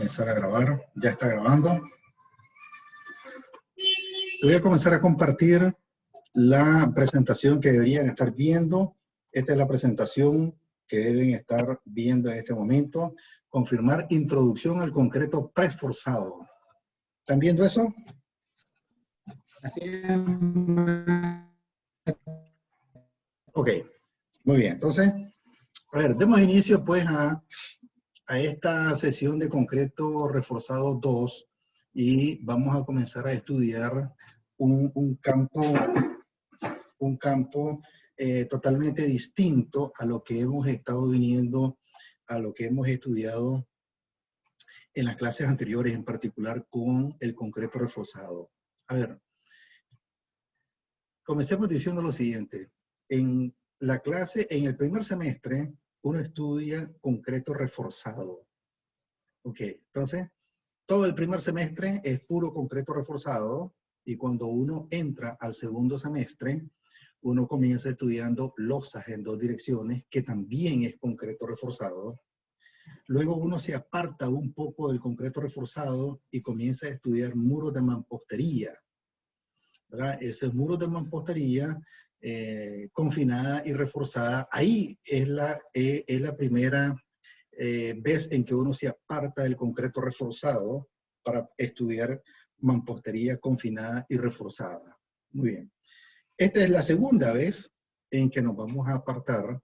comenzar a grabar. Ya está grabando. Voy a comenzar a compartir la presentación que deberían estar viendo. Esta es la presentación que deben estar viendo en este momento. Confirmar introducción al concreto preesforzado. ¿Están viendo eso? Así es. Ok, muy bien. Entonces, a ver, demos inicio pues a esta sesión de concreto reforzado 2 y vamos a comenzar a estudiar un campo totalmente distinto a lo que hemos estado viniendo, a lo que hemos estudiado en las clases anteriores, en particular con el concreto reforzado. A ver, comencemos diciendo lo siguiente. En la clase, en el primer semestre, uno estudia concreto reforzado. Ok, entonces, todo el primer semestre es puro concreto reforzado y cuando uno entra al segundo semestre, uno comienza estudiando losas en dos direcciones, que también es concreto reforzado. Luego uno se aparta un poco del concreto reforzado y comienza a estudiar muros de mampostería, ¿verdad? Esos muros de mampostería confinada y reforzada, ahí es la primera vez en que uno se aparta del concreto reforzado para estudiar mampostería confinada y reforzada. Muy bien. Esta es la segunda vez en que nos vamos a apartar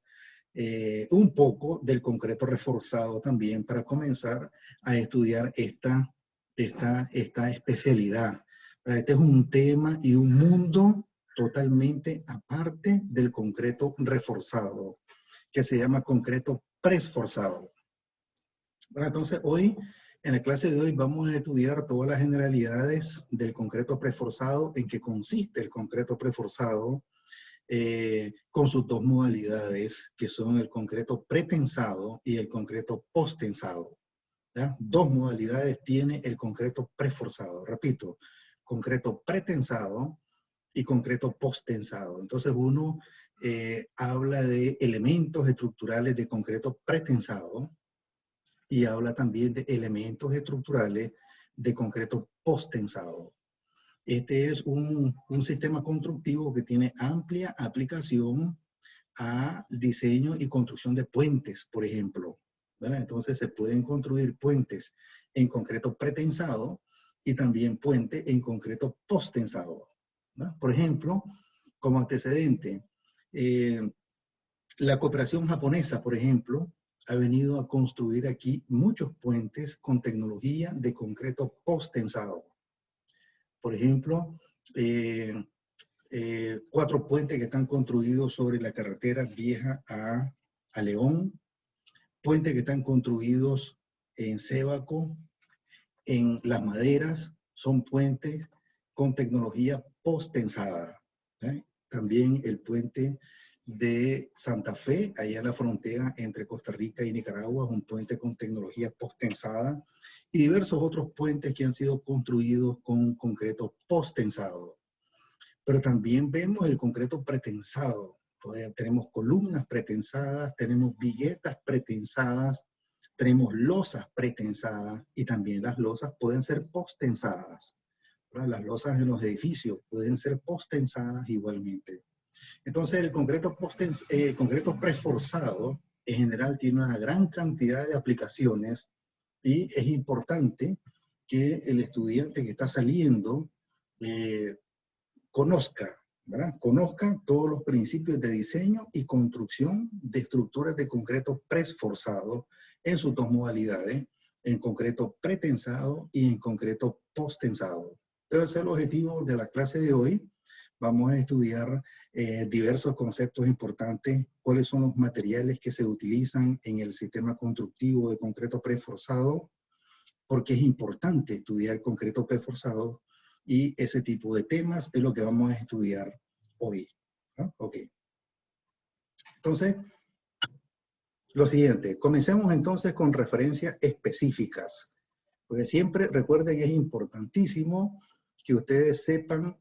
un poco del concreto reforzado también para comenzar a estudiar esta especialidad. Este es un tema y un mundo totalmente aparte del concreto reforzado, que se llama concreto preesforzado. Entonces, hoy, en la clase de hoy, vamos a estudiar todas las generalidades del concreto preesforzado, en qué consiste el concreto preesforzado, con sus dos modalidades, que son el concreto pretensado y el concreto posttensado. ¿Ya? Dos modalidades tiene el concreto preesforzado. Repito, concreto pretensado y concreto posttensado. Entonces, uno habla de elementos estructurales de concreto pretensado, y habla también de elementos estructurales de concreto posttensado. Este es un sistema constructivo que tiene amplia aplicación a diseño y construcción de puentes, por ejemplo, ¿verdad? Entonces se pueden construir puentes en concreto pretensado y también puentes en concreto posttensado, ¿verdad? Por ejemplo, como antecedente, la cooperación japonesa, por ejemplo, ha venido a construir aquí muchos puentes con tecnología de concreto posttensado. Por ejemplo, 4 puentes que están construidos sobre la carretera vieja a León, puentes que están construidos en Sébaco, en Las Maderas, son puentes con tecnología posttensada. También el puente de Santa Fe, allá en la frontera entre Costa Rica y Nicaragua, es un puente con tecnología posttensada, y diversos otros puentes que han sido construidos con concreto posttensado. Pero también vemos el concreto pretensado. Pues tenemos columnas pretensadas, tenemos viguetas pretensadas, tenemos losas pretensadas y también las losas pueden ser posttensadas. Las losas en los edificios pueden ser posttensadas igualmente. Entonces el concreto preesforzado en general tiene una gran cantidad de aplicaciones y es importante que el estudiante que está saliendo conozca, ¿verdad? Conozca todos los principios de diseño y construcción de estructuras de concreto preesforzado en sus dos modalidades, en concreto pretensado y en concreto posttensado. Entonces, el objetivo de la clase de hoy, vamos a estudiar diversos conceptos importantes, cuáles son los materiales que se utilizan en el sistema constructivo de concreto preesforzado, porque es importante estudiar concreto preesforzado y ese tipo de temas es lo que vamos a estudiar hoy. ¿No? Ok. Entonces, lo siguiente, comencemos entonces con referencias específicas, porque siempre recuerden, es importantísimo que ustedes sepan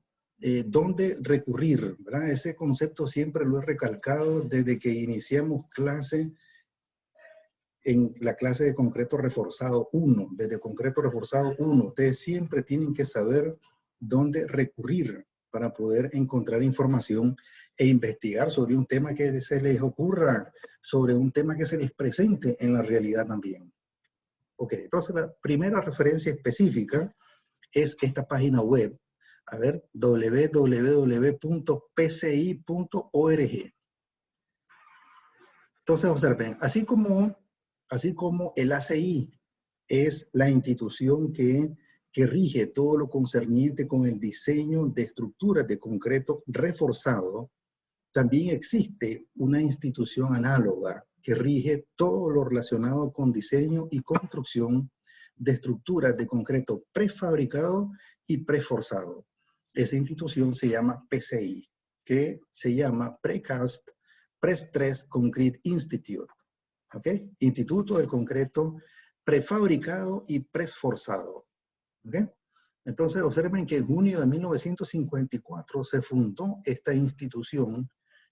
dónde recurrir, ¿verdad? Ese concepto siempre lo he recalcado desde que iniciamos clase. en la clase de concreto reforzado 1, desde concreto reforzado 1, ustedes siempre tienen que saber dónde recurrir para poder encontrar información e investigar sobre un tema que se les ocurra, sobre un tema que se les presente en la realidad también. Ok, entonces la primera referencia específica es esta página web, a ver, www.pci.org. Entonces observen, así como el ACI es la institución que rige todo lo concerniente con el diseño de estructuras de concreto reforzado, también existe una institución análoga que rige todo lo relacionado con diseño y construcción de estructuras de concreto prefabricado y preforzado. Esa institución se llama PCI, que se llama Precast Prestress Concrete Institute. ¿Ok? Instituto del Concreto Prefabricado y Presforzado. ¿Ok? Entonces, observen que en junio de 1954 se fundó esta institución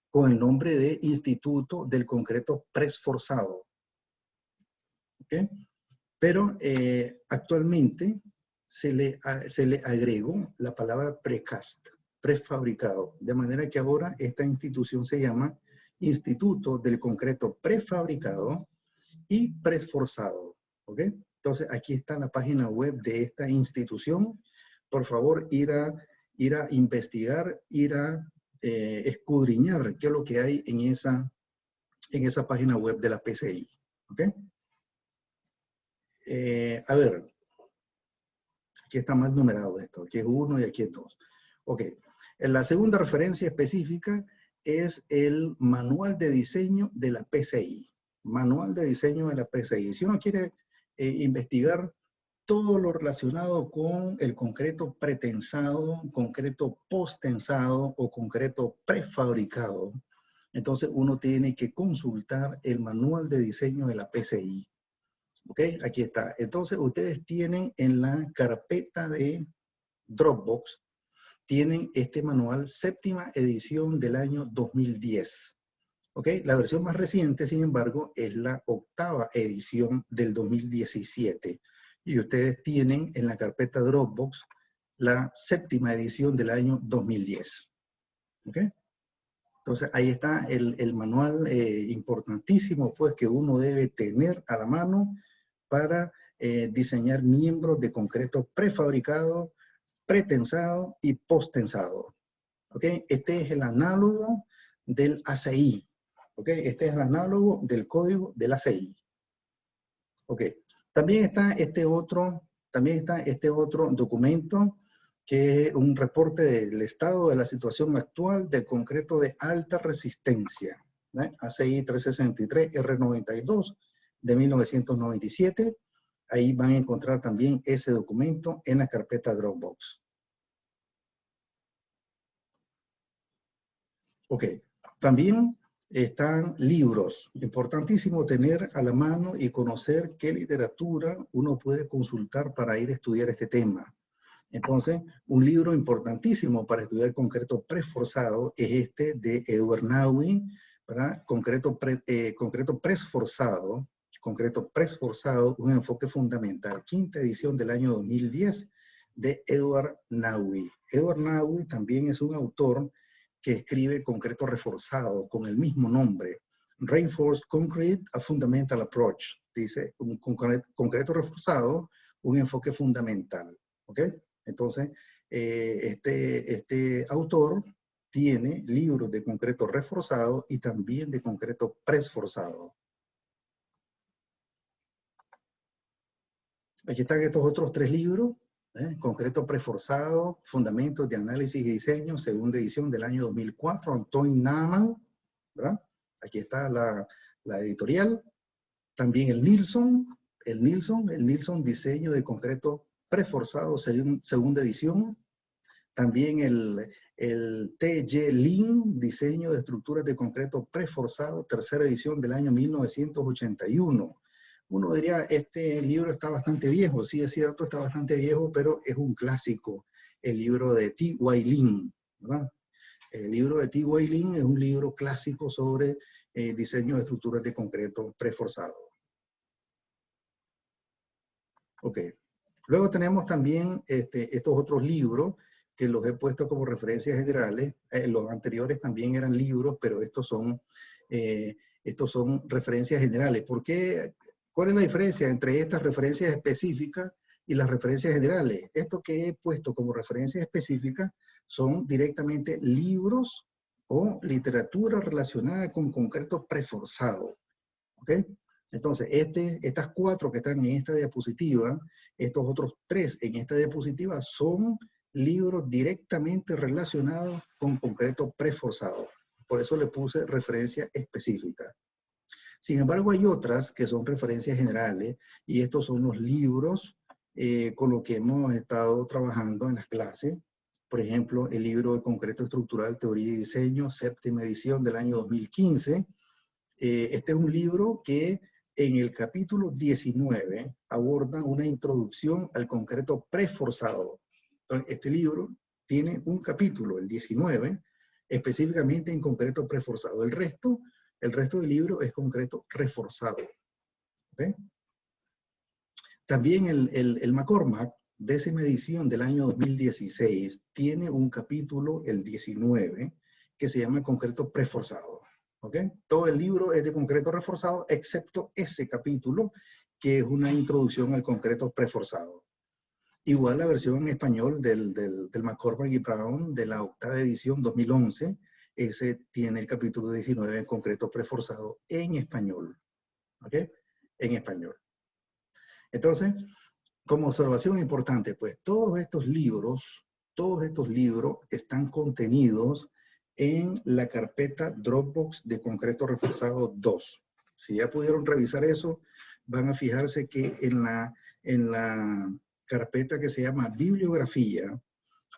con el nombre de Instituto del Concreto Presforzado. ¿Ok? Pero actualmente se le agregó la palabra precast, prefabricado, de manera que ahora esta institución se llama Instituto del Concreto Prefabricado y Presforzado. ¿Ok? Entonces, aquí está la página web de esta institución. Por favor, ir a investigar, ir a escudriñar qué es lo que hay en esa página web de la PCI. ¿Ok? A ver, aquí está más numerado esto. Aquí es 1 y aquí es 2. Ok. La segunda referencia específica es el manual de diseño de la PCI. Manual de diseño de la PCI. Si uno quiere investigar todo lo relacionado con el concreto pretensado, concreto posttensado o concreto prefabricado, entonces uno tiene que consultar el manual de diseño de la PCI. ¿Ok? Aquí está. Entonces ustedes tienen en la carpeta de Dropbox, tienen este manual, séptima edición del año 2010. ¿Ok? La versión más reciente, sin embargo, es la octava edición del 2017. Y ustedes tienen en la carpeta Dropbox la séptima edición del año 2010. ¿Ok? Entonces, ahí está el manual importantísimo, pues, que uno debe tener a la mano para diseñar miembros de concreto prefabricado, pretensado y posttensado. ¿Ok? Este es el análogo del ACI. ¿Ok? Este es el análogo del código del ACI. ¿Ok? También está este otro documento que es un reporte del estado de la situación actual del concreto de alta resistencia. ACI 363 R92 de 1997. Ahí van a encontrar también ese documento en la carpeta Dropbox. Ok, también están libros. Importantísimo tener a la mano y conocer qué literatura uno puede consultar para ir a estudiar este tema. Entonces, un libro importantísimo para estudiar concreto presforzado es este de Edward Naui, ¿verdad? Concreto presforzado, un enfoque fundamental. Quinta edición del año 2010 de Edward Naui. Edward Naui también es un autor que escribe concreto reforzado con el mismo nombre. Reinforced Concrete, a Fundamental Approach. Dice, un concreto reforzado, un enfoque fundamental. ¿Ok? Entonces, este autor tiene libros de concreto reforzado y también de concreto presforzado. Aquí están estos otros 3 libros. Concreto preforzado, Fundamentos de Análisis y Diseño, segunda edición del año 2004, Antoine Naman, ¿verdad? Aquí está la editorial. También el Nilsson, Diseño de Concreto Preforzado, segunda edición. También el T.J. Lin, Diseño de Estructuras de Concreto Preforzado, tercera edición del año 1981. Uno diría, este libro está bastante viejo. Sí, es cierto, está bastante viejo, pero es un clásico, el libro de T.Y. Lin, ¿verdad? El libro de T.Y. Lin es un libro clásico sobre diseño de estructuras de concreto preforzado. Ok. Luego tenemos también estos otros libros que los he puesto como referencias generales. Los anteriores también eran libros, pero estos son referencias generales. ¿Por qué? ¿Cuál es la diferencia entre estas referencias específicas y las referencias generales? Esto que he puesto como referencias específicas son directamente libros o literatura relacionada con concreto preforzado. ¿Ok? Entonces, estas 4 que están en esta diapositiva, estos otros 3 en esta diapositiva son libros directamente relacionados con concreto preforzado. Por eso le puse referencia específica. Sin embargo, hay otras que son referencias generales y estos son los libros con los que hemos estado trabajando en las clases. Por ejemplo, el libro de Concreto Estructural, Teoría y Diseño, 7ª edición del año 2015. Este es un libro que en el capítulo 19 aborda una introducción al concreto preforzado. Entonces, este libro tiene un capítulo, el 19, específicamente en concreto preforzado. El resto del libro es concreto reforzado. ¿Okay? También el McCormack, 10ª edición del año 2016, tiene un capítulo, el 19, que se llama concreto preforzado. ¿Okay? Todo el libro es de concreto reforzado, excepto ese capítulo, que es una introducción al concreto preforzado. Igual la versión en español del McCormack y Brown de la 8ª edición 2011, ese tiene el capítulo 19 en concreto preforzado en español. ¿Ok? En español. Entonces, como observación importante, pues todos estos libros están contenidos en la carpeta Dropbox de concreto reforzado 2. Si ya pudieron revisar eso, van a fijarse que en la carpeta que se llama bibliografía,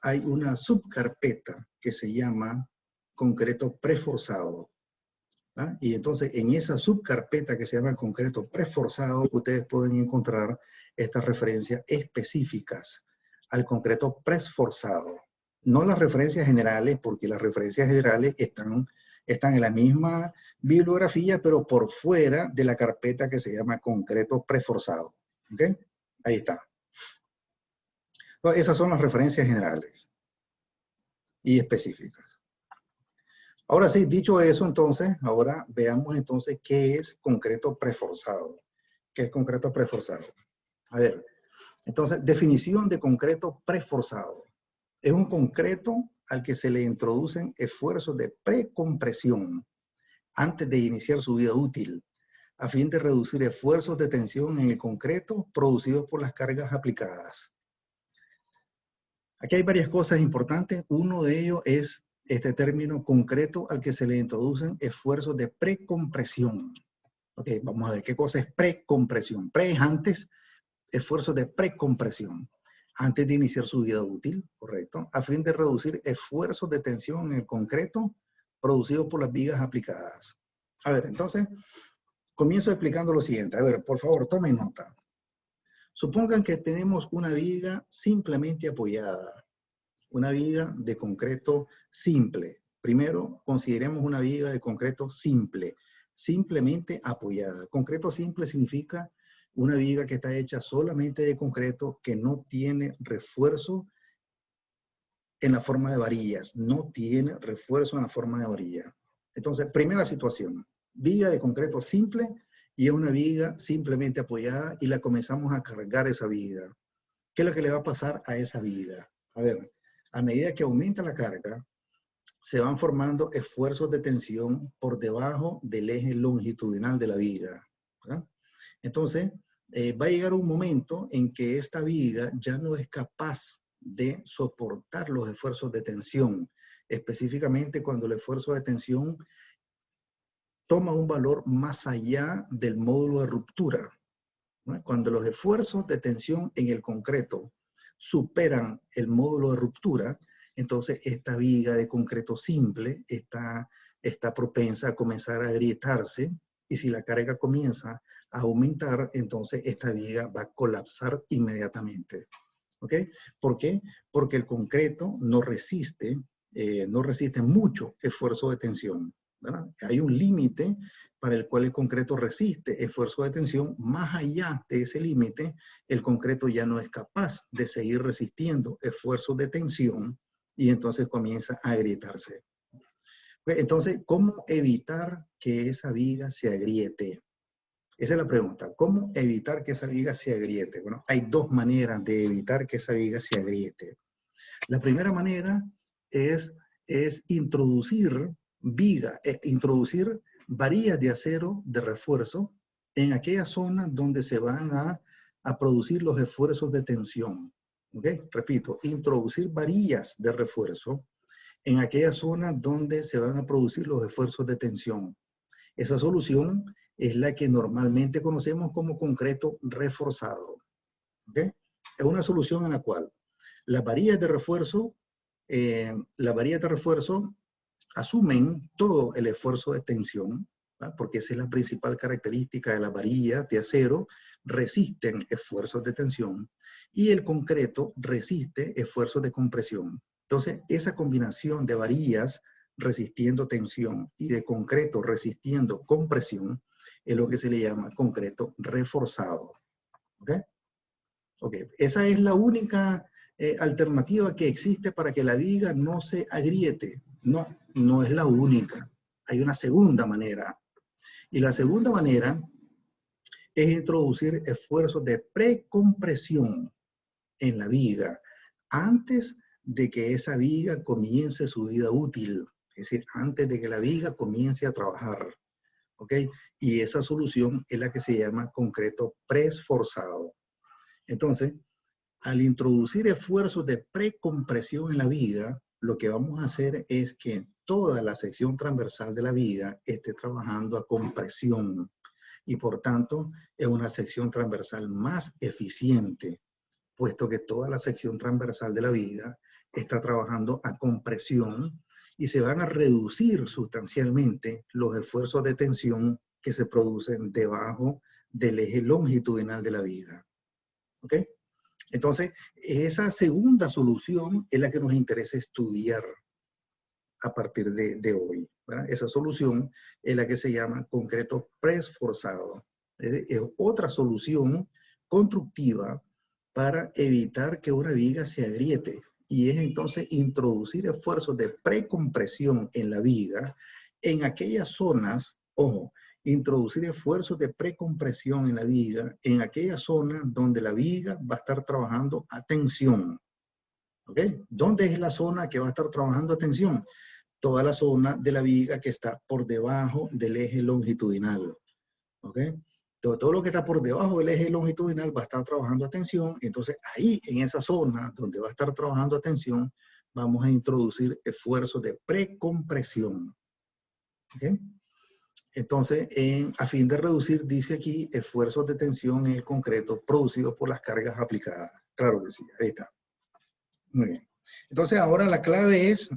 hay una subcarpeta que se llama concreto preforzado. ¿Ah? Y entonces en esa subcarpeta que se llama concreto preforzado, ustedes pueden encontrar estas referencias específicas al concreto preforzado. No las referencias generales, porque las referencias generales están en la misma bibliografía, pero por fuera de la carpeta que se llama concreto preforzado. ¿Ok? Ahí está. Entonces, esas son las referencias generales y específicas. Ahora sí, dicho eso, entonces, ahora veamos entonces qué es concreto preforzado. ¿Qué es concreto preforzado? A ver, entonces, definición de concreto preforzado. Es un concreto al que se le introducen esfuerzos de precompresión antes de iniciar su vida útil, a fin de reducir esfuerzos de tensión en el concreto producidos por las cargas aplicadas. Aquí hay varias cosas importantes. Uno de ellos es este término concreto al que se le introducen esfuerzos de precompresión. Ok, vamos a ver qué cosa es precompresión. Pre es antes, esfuerzos de precompresión, antes de iniciar su vida útil, correcto, a fin de reducir esfuerzos de tensión en el concreto producidos por las vigas aplicadas. A ver, entonces, comienzo explicando lo siguiente. A ver, por favor, tomen nota. Supongan que tenemos una viga simplemente apoyada. Una viga de concreto simple. Primero, consideremos una viga de concreto simple, simplemente apoyada. Concreto simple significa una viga que está hecha solamente de concreto, que no tiene refuerzo en la forma de varillas. No tiene refuerzo en la forma de varilla. Entonces, primera situación, viga de concreto simple y es una viga simplemente apoyada y la comenzamos a cargar esa viga. ¿Qué es lo que le va a pasar a esa viga? A ver, a medida que aumenta la carga, se van formando esfuerzos de tensión por debajo del eje longitudinal de la viga, ¿verdad? Entonces, va a llegar un momento en que esta viga ya no es capaz de soportar los esfuerzos de tensión, específicamente cuando el esfuerzo de tensión toma un valor más allá del módulo de ruptura, ¿no? Cuando los esfuerzos de tensión en el concreto superan el módulo de ruptura, entonces esta viga de concreto simple está propensa a comenzar a agrietarse y si la carga comienza a aumentar, entonces esta viga va a colapsar inmediatamente. ¿Ok? ¿Por qué? Porque el concreto no resiste mucho esfuerzo de tensión, ¿verdad? Hay un límite para el cual el concreto resiste esfuerzo de tensión, más allá de ese límite, el concreto ya no es capaz de seguir resistiendo esfuerzos de tensión y entonces comienza a agrietarse. Entonces, ¿cómo evitar que esa viga se agriete? Esa es la pregunta. ¿Cómo evitar que esa viga se agriete? Bueno, hay dos maneras de evitar que esa viga se agriete. La primera manera es introducir introducir varillas de acero de refuerzo en aquella zona donde se van a producir los esfuerzos de tensión. ¿Ok? Repito, introducir varillas de refuerzo en aquella zona donde se van a producir los esfuerzos de tensión. Esa solución es la que normalmente conocemos como concreto reforzado. ¿Ok? Es una solución en la cual las varillas de refuerzo asumen todo el esfuerzo de tensión, ¿va? Porque esa es la principal característica de las varillas de acero, resisten esfuerzos de tensión y el concreto resiste esfuerzos de compresión. Entonces, esa combinación de varillas resistiendo tensión y de concreto resistiendo compresión es lo que se le llama concreto reforzado. ¿Ok? Ok, esa es la única alternativa que existe para que la viga no se agriete. No, no es la única. Hay una segunda manera. Y la segunda manera es introducir esfuerzos de precompresión en la viga antes de que esa viga comience su vida útil. Es decir, antes de que la viga comience a trabajar. ¿Ok? Y esa solución es la que se llama concreto presforzado. Entonces, al introducir esfuerzos de precompresión en la viga, lo que vamos a hacer es que toda la sección transversal de la viga esté trabajando a compresión y por tanto es una sección transversal más eficiente, puesto que toda la sección transversal de la viga está trabajando a compresión y se van a reducir sustancialmente los esfuerzos de tensión que se producen debajo del eje longitudinal de la viga. ¿Ok? Entonces, esa segunda solución es la que nos interesa estudiar a partir de hoy, ¿verdad? Esa solución es la que se llama concreto presforzado. Es otra solución constructiva para evitar que una viga se agriete. Y es entonces introducir esfuerzos de precompresión en la viga en aquellas zonas, ojo, introducir esfuerzos de precompresión en la viga en aquella zona donde la viga va a estar trabajando a tensión. ¿Ok? ¿Dónde es la zona que va a estar trabajando a tensión? Toda la zona de la viga que está por debajo del eje longitudinal. ¿Ok? Todo lo que está por debajo del eje longitudinal va a estar trabajando a tensión. Entonces ahí, en esa zona donde va a estar trabajando a tensión, vamos a introducir esfuerzos de precompresión. ¿Ok? Entonces, a fin de reducir, dice aquí, esfuerzos de tensión en el concreto producidos por las cargas aplicadas. Claro que sí, ahí está. Muy bien. Entonces, ahora la clave es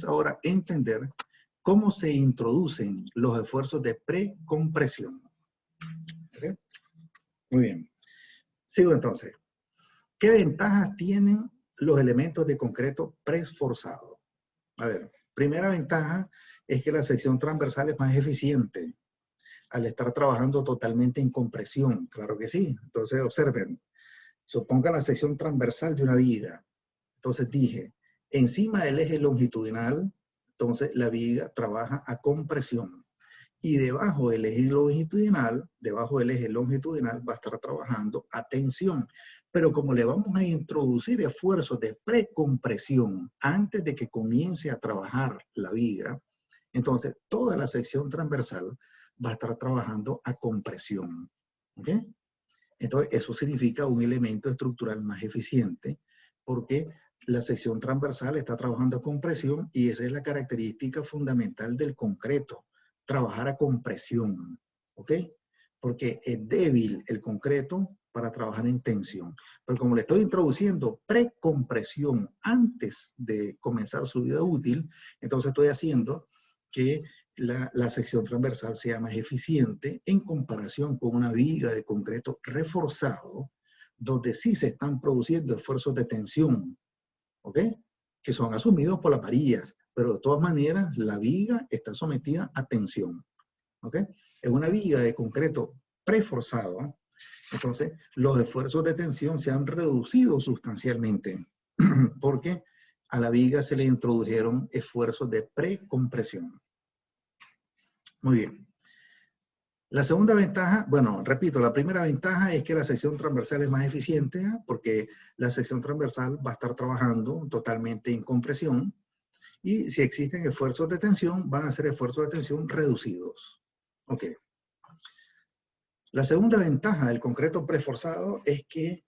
ahora entender cómo se introducen los esfuerzos de precompresión. ¿Okay? Muy bien. Sigo entonces. ¿Qué ventajas tienen los elementos de concreto presforzado? A ver, primera ventaja es que la sección transversal es más eficiente al estar trabajando totalmente en compresión. Claro que sí. Entonces, observen. Suponga la sección transversal de una viga. Entonces dije, encima del eje longitudinal, entonces la viga trabaja a compresión. Y debajo del eje longitudinal va a estar trabajando a tensión. Pero como le vamos a introducir esfuerzos de precompresión antes de que comience a trabajar la viga, entonces toda la sección transversal va a estar trabajando a compresión. ¿Ok? Entonces, eso significa un elemento estructural más eficiente porque la sección transversal está trabajando a compresión y esa es la característica fundamental del concreto, trabajar a compresión, ¿ok? Porque es débil el concreto para trabajar en tensión. Pero como le estoy introduciendo precompresión antes de comenzar su vida útil, entonces estoy haciendo que la sección transversal sea más eficiente en comparación con una viga de concreto reforzado, donde sí se están produciendo esfuerzos de tensión, ¿ok? Que son asumidos por las varillas. pero de todas maneras la viga está sometida a tensión. ¿Ok? Es una viga de concreto preforzado, entonces los esfuerzos de tensión se han reducido sustancialmente porque a la viga se le introdujeron esfuerzos de precompresión. Muy bien. La segunda ventaja, bueno, repito, la primera ventaja es que la sección transversal es más eficiente porque la sección transversal va a estar trabajando totalmente en compresión y si existen esfuerzos de tensión, van a ser esfuerzos de tensión reducidos. Ok. La segunda ventaja del concreto preforzado es que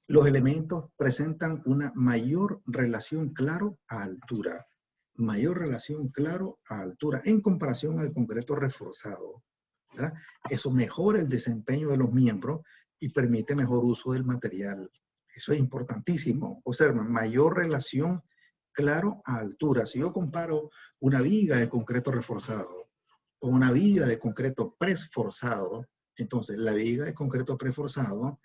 los elementos presentan una mayor relación claro a altura. Mayor relación claro a altura en comparación al concreto reforzado, ¿verdad? Eso mejora el desempeño de los miembros y permite mejor uso del material. Eso es importantísimo. Observen, mayor relación claro a altura. Si yo comparo una viga de concreto reforzado con una viga de concreto preforzado, entonces la viga de concreto preforzado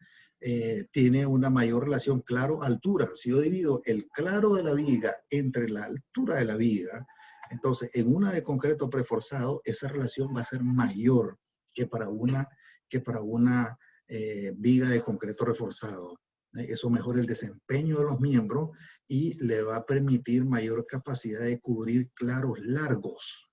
tiene una mayor relación claro-altura. Si yo divido el claro de la viga entre la altura de la viga, entonces en una de concreto preforzado, esa relación va a ser mayor que para una viga de concreto reforzado. Eso mejora el desempeño de los miembros y le va a permitir mayor capacidad de cubrir claros largos.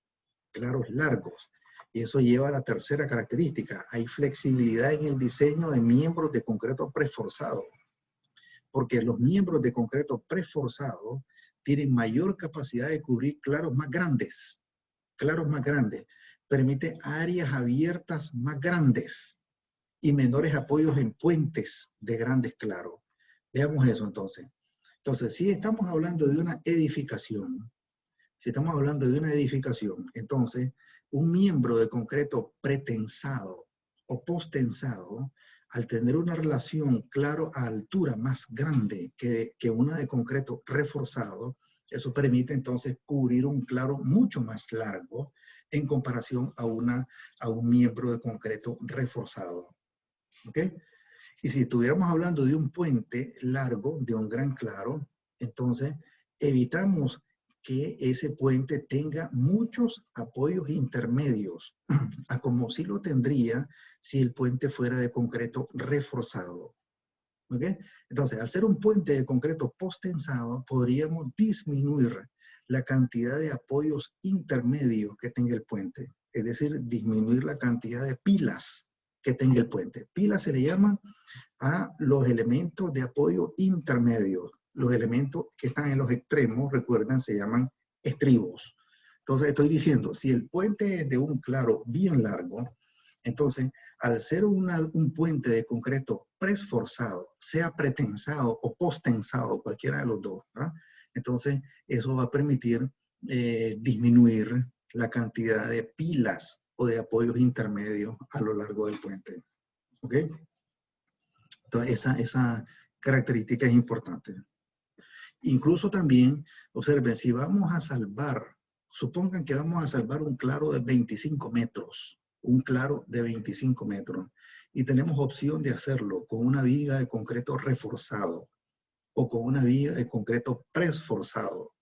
Claros largos. Y eso lleva a la tercera característica. Hay flexibilidad en el diseño de miembros de concreto preforzado. Porque los miembros de concreto preforzado tienen mayor capacidad de cubrir claros más grandes. Claros más grandes. Permite áreas abiertas más grandes y menores apoyos en puentes de grandes claros. Veamos eso entonces. Entonces, si estamos hablando de una edificación, entonces un miembro de concreto pretensado o postensado, al tener una relación claro a altura más grande que una de concreto reforzado, eso permite entonces cubrir un claro mucho más largo en comparación a un miembro de concreto reforzado. ¿Ok? Y si estuviéramos hablando de un puente largo, de un gran claro, entonces evitamos que ese puente tenga muchos apoyos intermedios, a como si lo tendría si el puente fuera de concreto reforzado. ¿Ok? Entonces, al ser un puente de concreto postensado, podríamos disminuir la cantidad de apoyos intermedios que tenga el puente. Es decir, disminuir la cantidad de pilas que tenga el puente. Pilas se le llama a los elementos de apoyo intermedios. Los elementos que están en los extremos, recuerden, se llaman estribos. Entonces, estoy diciendo, si el puente es de un claro bien largo, entonces, al ser un puente de concreto presforzado, sea pretensado o postensado, cualquiera de los dos, ¿verdad? Entonces, eso va a permitir disminuir la cantidad de pilas o de apoyos intermedios a lo largo del puente. ¿Ok? Entonces, esa característica es importante. Incluso también, observen, si vamos a salvar, supongan que vamos a salvar un claro de 25 metros, un claro de 25 metros, y tenemos opción de hacerlo con una viga de concreto reforzado o con una viga de concreto presforzado.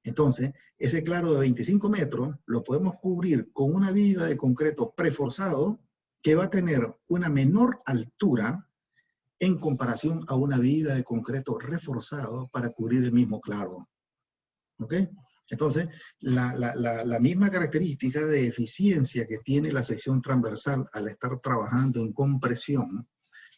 Entonces, ese claro de 25 metros lo podemos cubrir con una viga de concreto preforzado que va a tener una menor altura en comparación a una viga de concreto reforzado para cubrir el mismo claro. ¿Ok? Entonces, la misma característica de eficiencia que tiene la sección transversal al estar trabajando en compresión,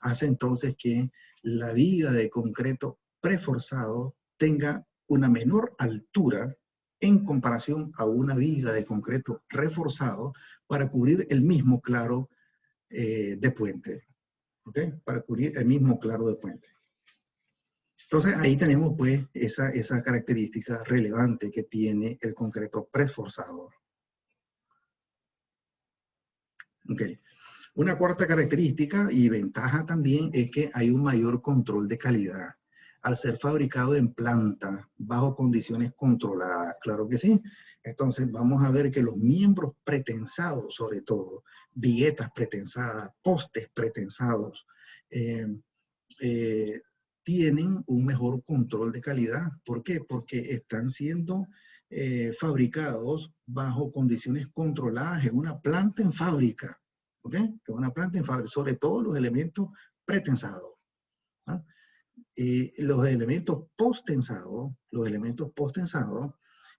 hace entonces que la viga de concreto preforzado tenga una menor altura en comparación a una viga de concreto reforzado para cubrir el mismo claro de puente. ¿Ok? Para cubrir el mismo claro de puente. Entonces ahí tenemos pues esa característica relevante que tiene el concreto presforzado. Ok. Una cuarta característica y ventaja también es que hay un mayor control de calidad. Al ser fabricado en planta, bajo condiciones controladas, claro que sí. Entonces vamos a ver que los miembros pretensados, sobre todo, viguetas pretensadas, postes pretensados, tienen un mejor control de calidad. ¿Por qué? Porque están siendo fabricados bajo condiciones controladas en una planta en fábrica, ¿ok? En una planta en fábrica, sobre todo los elementos pretensados. ¿Ah? Los elementos post-tensados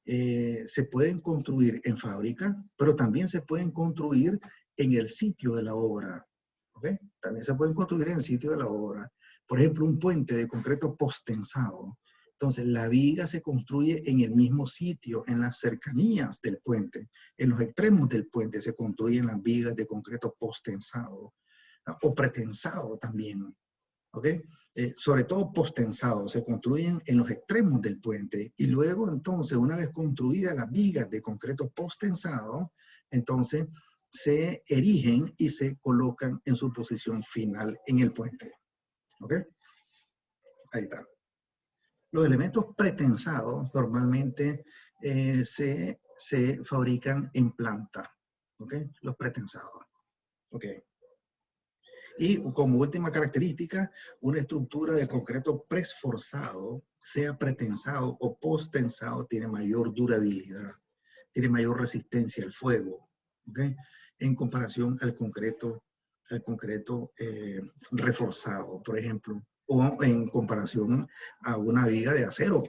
se pueden construir en fábrica, pero también se pueden construir en el sitio de la obra. ¿Okay? También se pueden construir en el sitio de la obra. Por ejemplo, un puente de concreto post-tensado. Entonces, la viga se construye en el mismo sitio, en las cercanías del puente. En los extremos del puente se construyen las vigas de concreto post-tensado o pretensado también. ¿Okay? Sobre todo post-tensado, se construyen en los extremos del puente y luego entonces una vez construidas las vigas de concreto post-tensado, entonces se erigen y se colocan en su posición final en el puente. ¿Ok? Ahí está. Los elementos pretensados normalmente se fabrican en planta. ¿Ok? Los pretensados. ¿Ok? Y como última característica, una estructura de concreto presforzado, sea pretensado o posttensado, tiene mayor durabilidad, tiene mayor resistencia al fuego, ¿okay? En comparación al concreto reforzado, por ejemplo, o en comparación a una viga de acero.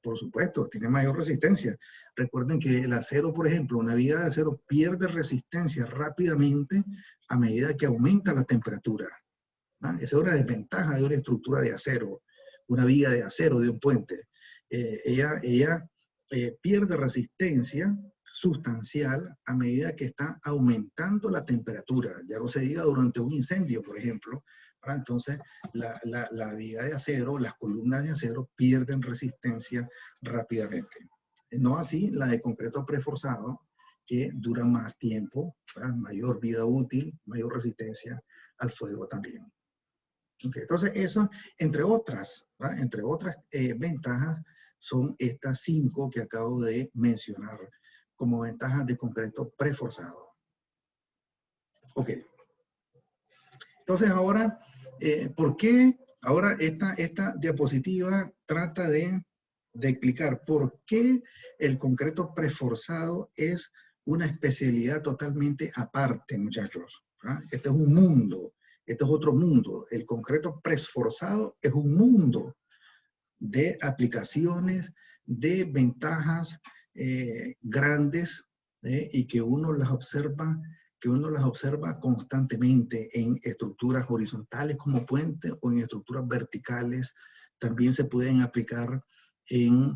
Por supuesto, tiene mayor resistencia. Recuerden que el acero, por ejemplo, una viga de acero pierde resistencia rápidamente a medida que aumenta la temperatura. ¿Ah? Esa es una desventaja de una estructura de acero, una viga de acero de un puente. Ella pierde resistencia sustancial a medida que está aumentando la temperatura. Ya no se diga durante un incendio, por ejemplo. ¿Verdad? Entonces, la viga de acero, las columnas de acero pierden resistencia rápidamente. No así la de concreto preforzado, que dura más tiempo, ¿verdad? Mayor vida útil, mayor resistencia al fuego también. Okay. Entonces, eso, entre otras ventajas, son estas 5 que acabo de mencionar como ventajas de concreto preforzado. Ok. Entonces, ahora, ¿por qué? Ahora, esta diapositiva trata de explicar por qué el concreto preforzado es una especialidad totalmente aparte, muchachos. ¿Ah? Este es un mundo. Este es otro mundo. El concreto presforzado es un mundo de aplicaciones, de ventajas grandes y que uno las observa constantemente en estructuras horizontales como puentes o en estructuras verticales. También se pueden aplicar en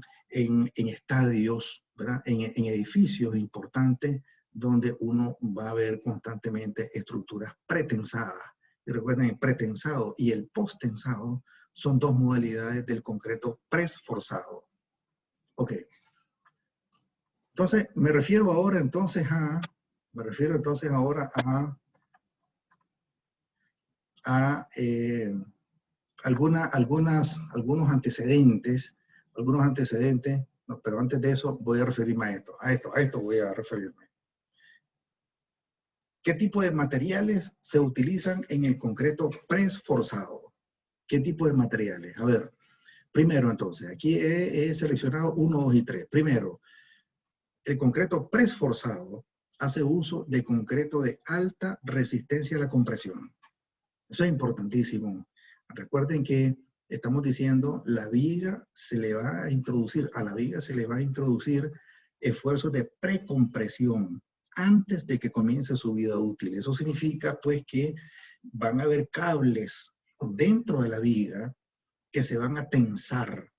estadios, ¿verdad? En edificios importantes donde uno va a ver constantemente estructuras pretensadas. Y recuerden, el pretensado y el posttensado son 2 modalidades del concreto presforzado. Ok. Entonces, me refiero ahora entonces ahora a algunos antecedentes, no, pero antes de eso voy a referirme a esto voy a referirme. ¿Qué tipo de materiales se utilizan en el concreto presforzado? ¿Qué tipo de materiales? A ver, primero entonces, aquí he seleccionado 1, 2 y 3. Primero, el concreto presforzado hace uso de concreto de alta resistencia a la compresión. Eso es importantísimo. Recuerden que estamos diciendo a la viga se le va a introducir esfuerzos de precompresión antes de que comience su vida útil. Eso significa pues que van a haber cables dentro de la viga que se van a tensar.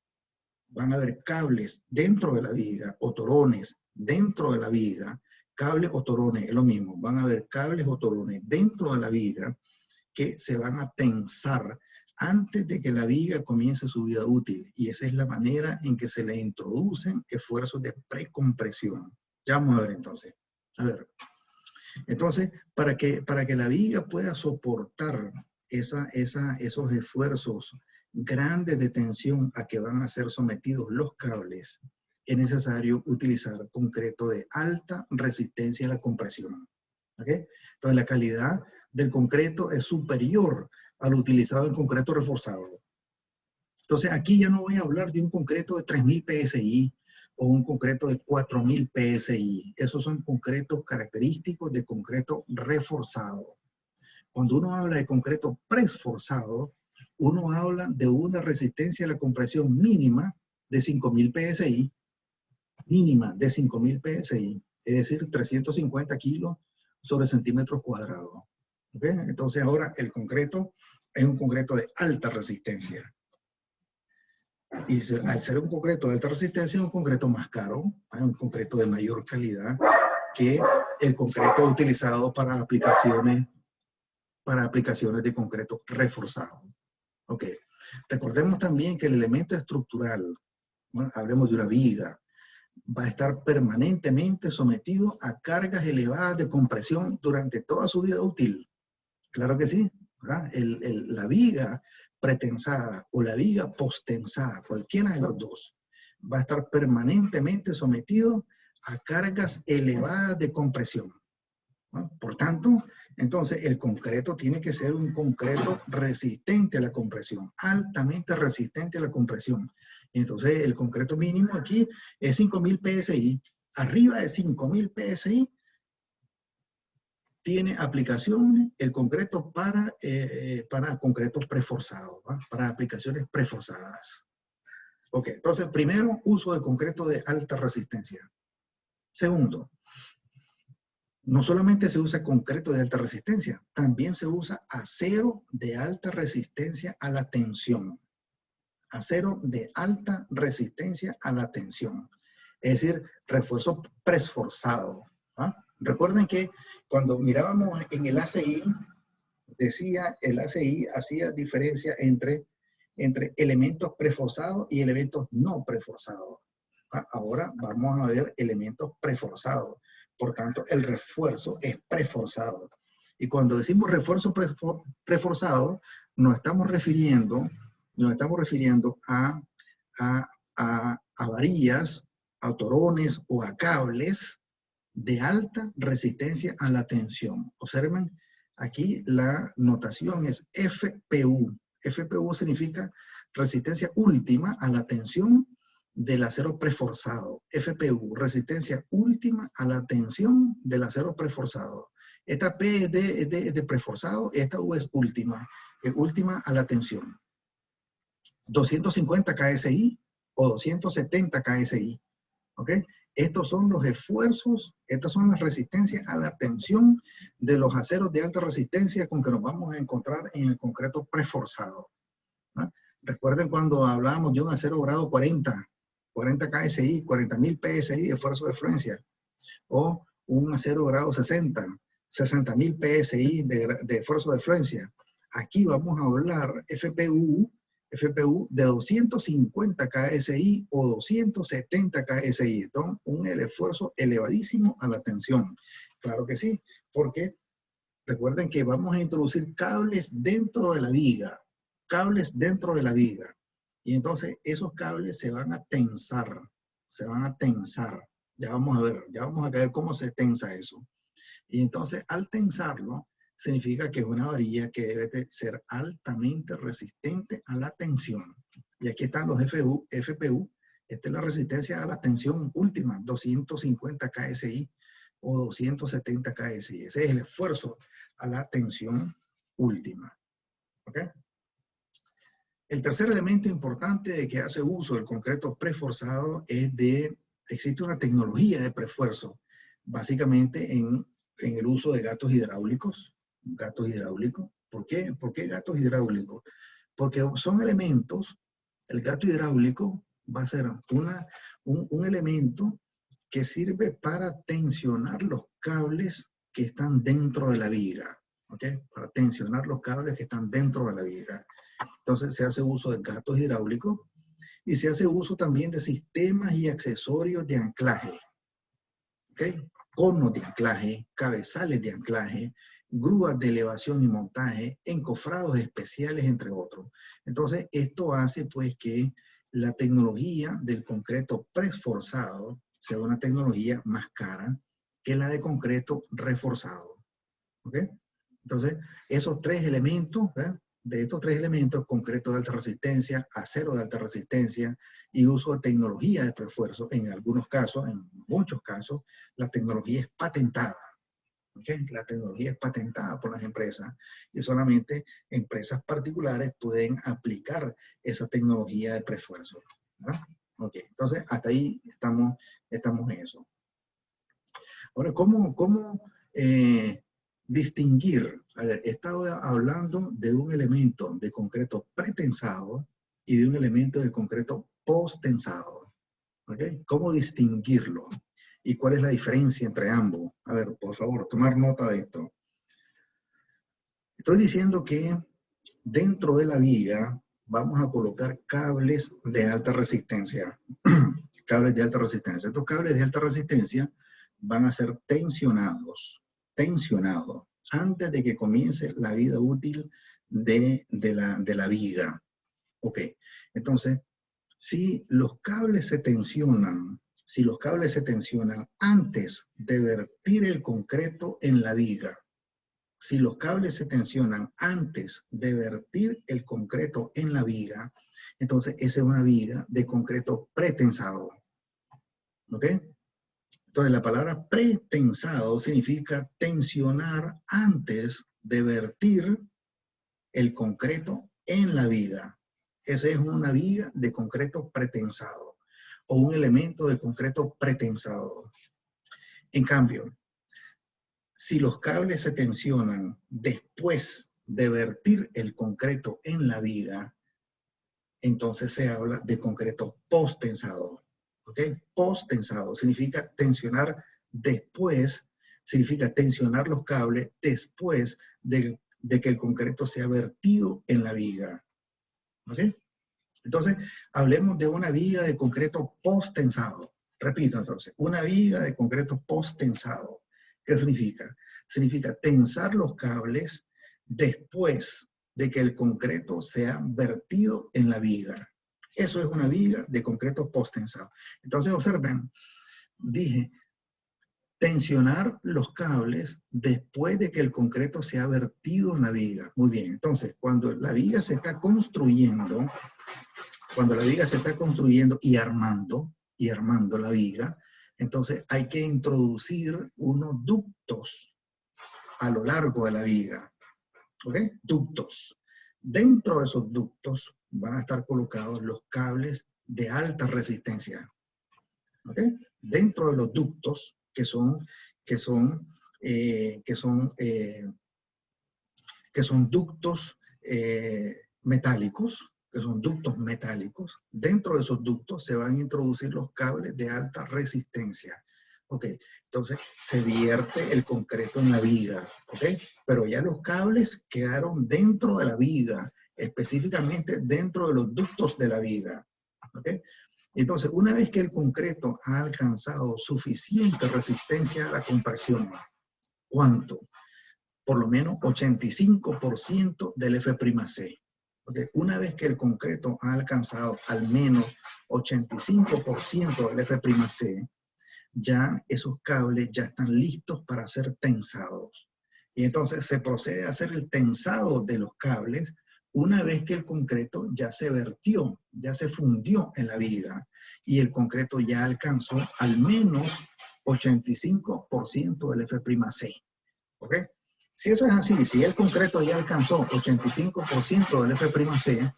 Van a haber cables dentro de la viga o torones dentro de la viga. Cables o torones es lo mismo. Van a haber cables o torones dentro de la viga que se van a tensar antes de que la viga comience su vida útil. Y esa es la manera en que se le introducen esfuerzos de precompresión. Ya vamos a ver entonces. A ver. Entonces, para que la viga pueda soportar esos esfuerzos grandes de tensión a que van a ser sometidos los cables, es necesario utilizar concreto de alta resistencia a la compresión. ¿Okay? Entonces, la calidad del concreto es superior al utilizado en concreto reforzado. Entonces, aquí ya no voy a hablar de un concreto de 3000 PSI o un concreto de 4000 PSI. Esos son concretos característicos de concreto reforzado. Cuando uno habla de concreto preesforzado, uno habla de una resistencia a la compresión mínima de 5000 PSI, mínima de 5000 PSI, es decir, 350 kilos sobre centímetros cuadrados. ¿Okay? Entonces ahora el concreto es un concreto de alta resistencia. Y al ser un concreto de alta resistencia, es un concreto más caro, es un concreto de mayor calidad que el concreto utilizado para aplicaciones de concreto reforzado. Ok. Recordemos también que el elemento estructural, bueno, hablemos de una viga, va a estar permanentemente sometido a cargas elevadas de compresión durante toda su vida útil. Claro que sí, ¿verdad? La viga pretensada o la viga postensada, cualquiera de los dos, va a estar permanentemente sometido a cargas elevadas de compresión, ¿no? Por tanto, entonces el concreto tiene que ser un concreto resistente a la compresión, altamente resistente a la compresión. Entonces el concreto mínimo aquí es 5000 PSI. Arriba de 5000 PSI tiene aplicación el concreto para concretos preforzados, ¿va? Para aplicaciones preforzadas. Ok, entonces primero, uso de concreto de alta resistencia. Segundo, no solamente se usa concreto de alta resistencia, también se usa acero de alta resistencia a la tensión. Acero de alta resistencia a la tensión. Es decir, refuerzo preesforzado. ¿Va? Recuerden que cuando mirábamos en el ACI, decía, el ACI hacía diferencia entre elementos preforzados y elementos no preforzados. Ahora vamos a ver elementos preforzados. Por tanto, el refuerzo es preforzado. Y cuando decimos refuerzo preforzado, nos estamos refiriendo a varillas, a torones o a cables de alta resistencia a la tensión. Observen, aquí la notación es FPU. FPU significa resistencia última a la tensión del acero preforzado. FPU, resistencia última a la tensión del acero preforzado. Esta P es de preforzado, esta U es última a la tensión. 250 KSI o 270 KSI. ¿Ok? Estos son los esfuerzos, estas son las resistencias a la tensión de los aceros de alta resistencia con que nos vamos a encontrar en el concreto preforzado. ¿No? Recuerden cuando hablábamos de un acero grado 40 KSI, 40.000 PSI de esfuerzo de fluencia, o un acero grado 60.000 PSI de esfuerzo de fluencia. Aquí vamos a hablar FPU de 250 KSI o 270 KSI. Entonces, un esfuerzo elevadísimo a la tensión. Claro que sí, porque recuerden que vamos a introducir cables dentro de la viga. Cables dentro de la viga. Y entonces esos cables se van a tensar. Se van a tensar. Ya vamos a ver cómo se tensa eso. Y entonces al tensarlo, significa que es una varilla que debe de ser altamente resistente a la tensión. Y aquí están los FPU. Esta es la resistencia a la tensión última, 250 KSI o 270 KSI. Ese es el esfuerzo a la tensión última. ¿Ok? El tercer elemento importante de que hace uso del concreto preforzado es existe una tecnología de prefuerzo, básicamente en el uso de gatos hidráulicos. Gatos hidráulicos. ¿Por qué? ¿Por qué gatos hidráulicos? Porque son elementos, el gato hidráulico va a ser un elemento que sirve para tensionar los cables que están dentro de la viga. ¿Ok? Para tensionar los cables que están dentro de la viga. Entonces se hace uso de gatos hidráulicos y se hace uso también de sistemas y accesorios de anclaje. ¿Ok? Conos de anclaje, cabezales de anclaje, grúas de elevación y montaje, encofrados especiales, entre otros. Entonces, esto hace pues que la tecnología del concreto preesforzado sea una tecnología más cara que la de concreto reforzado. ¿Ok? Entonces, esos tres elementos, ¿eh? de estos tres elementos, concreto de alta resistencia, acero de alta resistencia y uso de tecnología de preesfuerzo, en algunos casos, en muchos casos, la tecnología es patentada. ¿Okay? La tecnología es patentada por las empresas y solamente empresas particulares pueden aplicar esa tecnología de preesfuerzo. Okay. Entonces, hasta ahí estamos en eso. Ahora, ¿cómo distinguir? A ver, he estado hablando de un elemento de concreto pretensado y de un elemento de concreto posttensado. ¿Okay? ¿Cómo distinguirlo? ¿Y cuál es la diferencia entre ambos? A ver, por favor, tomar nota de esto. Estoy diciendo que dentro de la viga vamos a colocar cables de alta resistencia. Cables de alta resistencia. Estos cables de alta resistencia van a ser tensionados, antes de que comience la vida útil de la viga. Ok, entonces, si los cables se tensionan antes de vertir el concreto en la viga, si los cables se tensionan antes de vertir el concreto en la viga, entonces esa es una viga de concreto pretensado. ¿Ok? Entonces la palabra pretensado significa tensionar antes de vertir el concreto en la viga. Esa es una viga de concreto pretensado o un elemento de concreto pretensado. En cambio, si los cables se tensionan después de vertir el concreto en la viga, entonces se habla de concreto posttensado. ¿Ok? Posttensado significa tensionar después, significa tensionar los cables después de que el concreto sea vertido en la viga. ¿Ok? Entonces, hablemos de una viga de concreto posttensado. Repito entonces, una viga de concreto posttensado. ¿Qué significa? Significa tensar los cables después de que el concreto sea vertido en la viga. Eso es una viga de concreto posttensado. Entonces, observen, dije, tensionar los cables después de que el concreto sea vertido en la viga. Muy bien, entonces, cuando la viga se está construyendo, y armando la viga, entonces hay que introducir unos ductos a lo largo de la viga. ¿Ok? Ductos. Dentro de esos ductos van a estar colocados los cables de alta resistencia. ¿Ok? Dentro de los ductos, que son ductos metálicos, dentro de esos ductos se van a introducir los cables de alta resistencia. Ok, entonces se vierte el concreto en la viga, ok, pero ya los cables quedaron dentro de la viga, específicamente dentro de los ductos de la viga, ok. Entonces, una vez que el concreto ha alcanzado suficiente resistencia a la compresión, ¿cuánto? Por lo menos 85% del F'C. Okay. Una vez que el concreto ha alcanzado al menos 85% del F'C, ya esos cables ya están listos para ser tensados. Y entonces se procede a hacer el tensado de los cables una vez que el concreto ya se vertió, ya se fundió en la viga y el concreto ya alcanzó al menos 85% del F'C. ¿Ok? Si eso es así, si el concreto ya alcanzó 85% del F'C,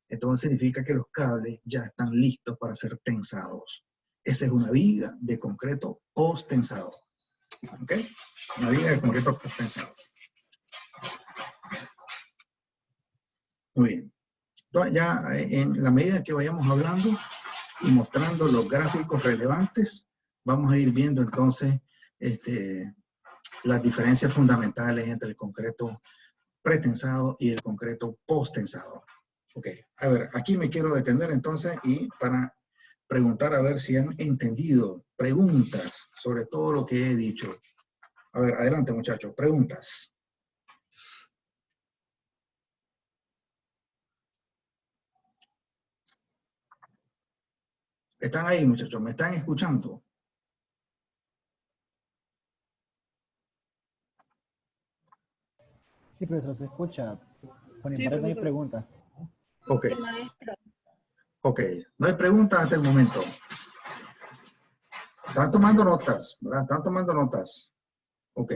entonces significa que los cables ya están listos para ser tensados. Esa es una viga de concreto post-tensado. ¿Ok? Una viga de concreto post-tensado. Muy bien. Entonces, ya en la medida que vayamos hablando y mostrando los gráficos relevantes, vamos a ir viendo entonces las diferencias fundamentales entre el concreto pretensado y el concreto posttensado. Ok, a ver, aquí me quiero detener entonces y para preguntar a ver si han entendido preguntas sobre todo lo que he dicho. A ver, adelante muchachos, preguntas. ¿Están ahí muchachos? ¿Me están escuchando? Sí, profesor, se escucha. Por mi parte no hay pregunta. Ok. Sí, maestro. Ok. No hay preguntas hasta el momento. Están tomando notas, ¿verdad? Están tomando notas. Ok.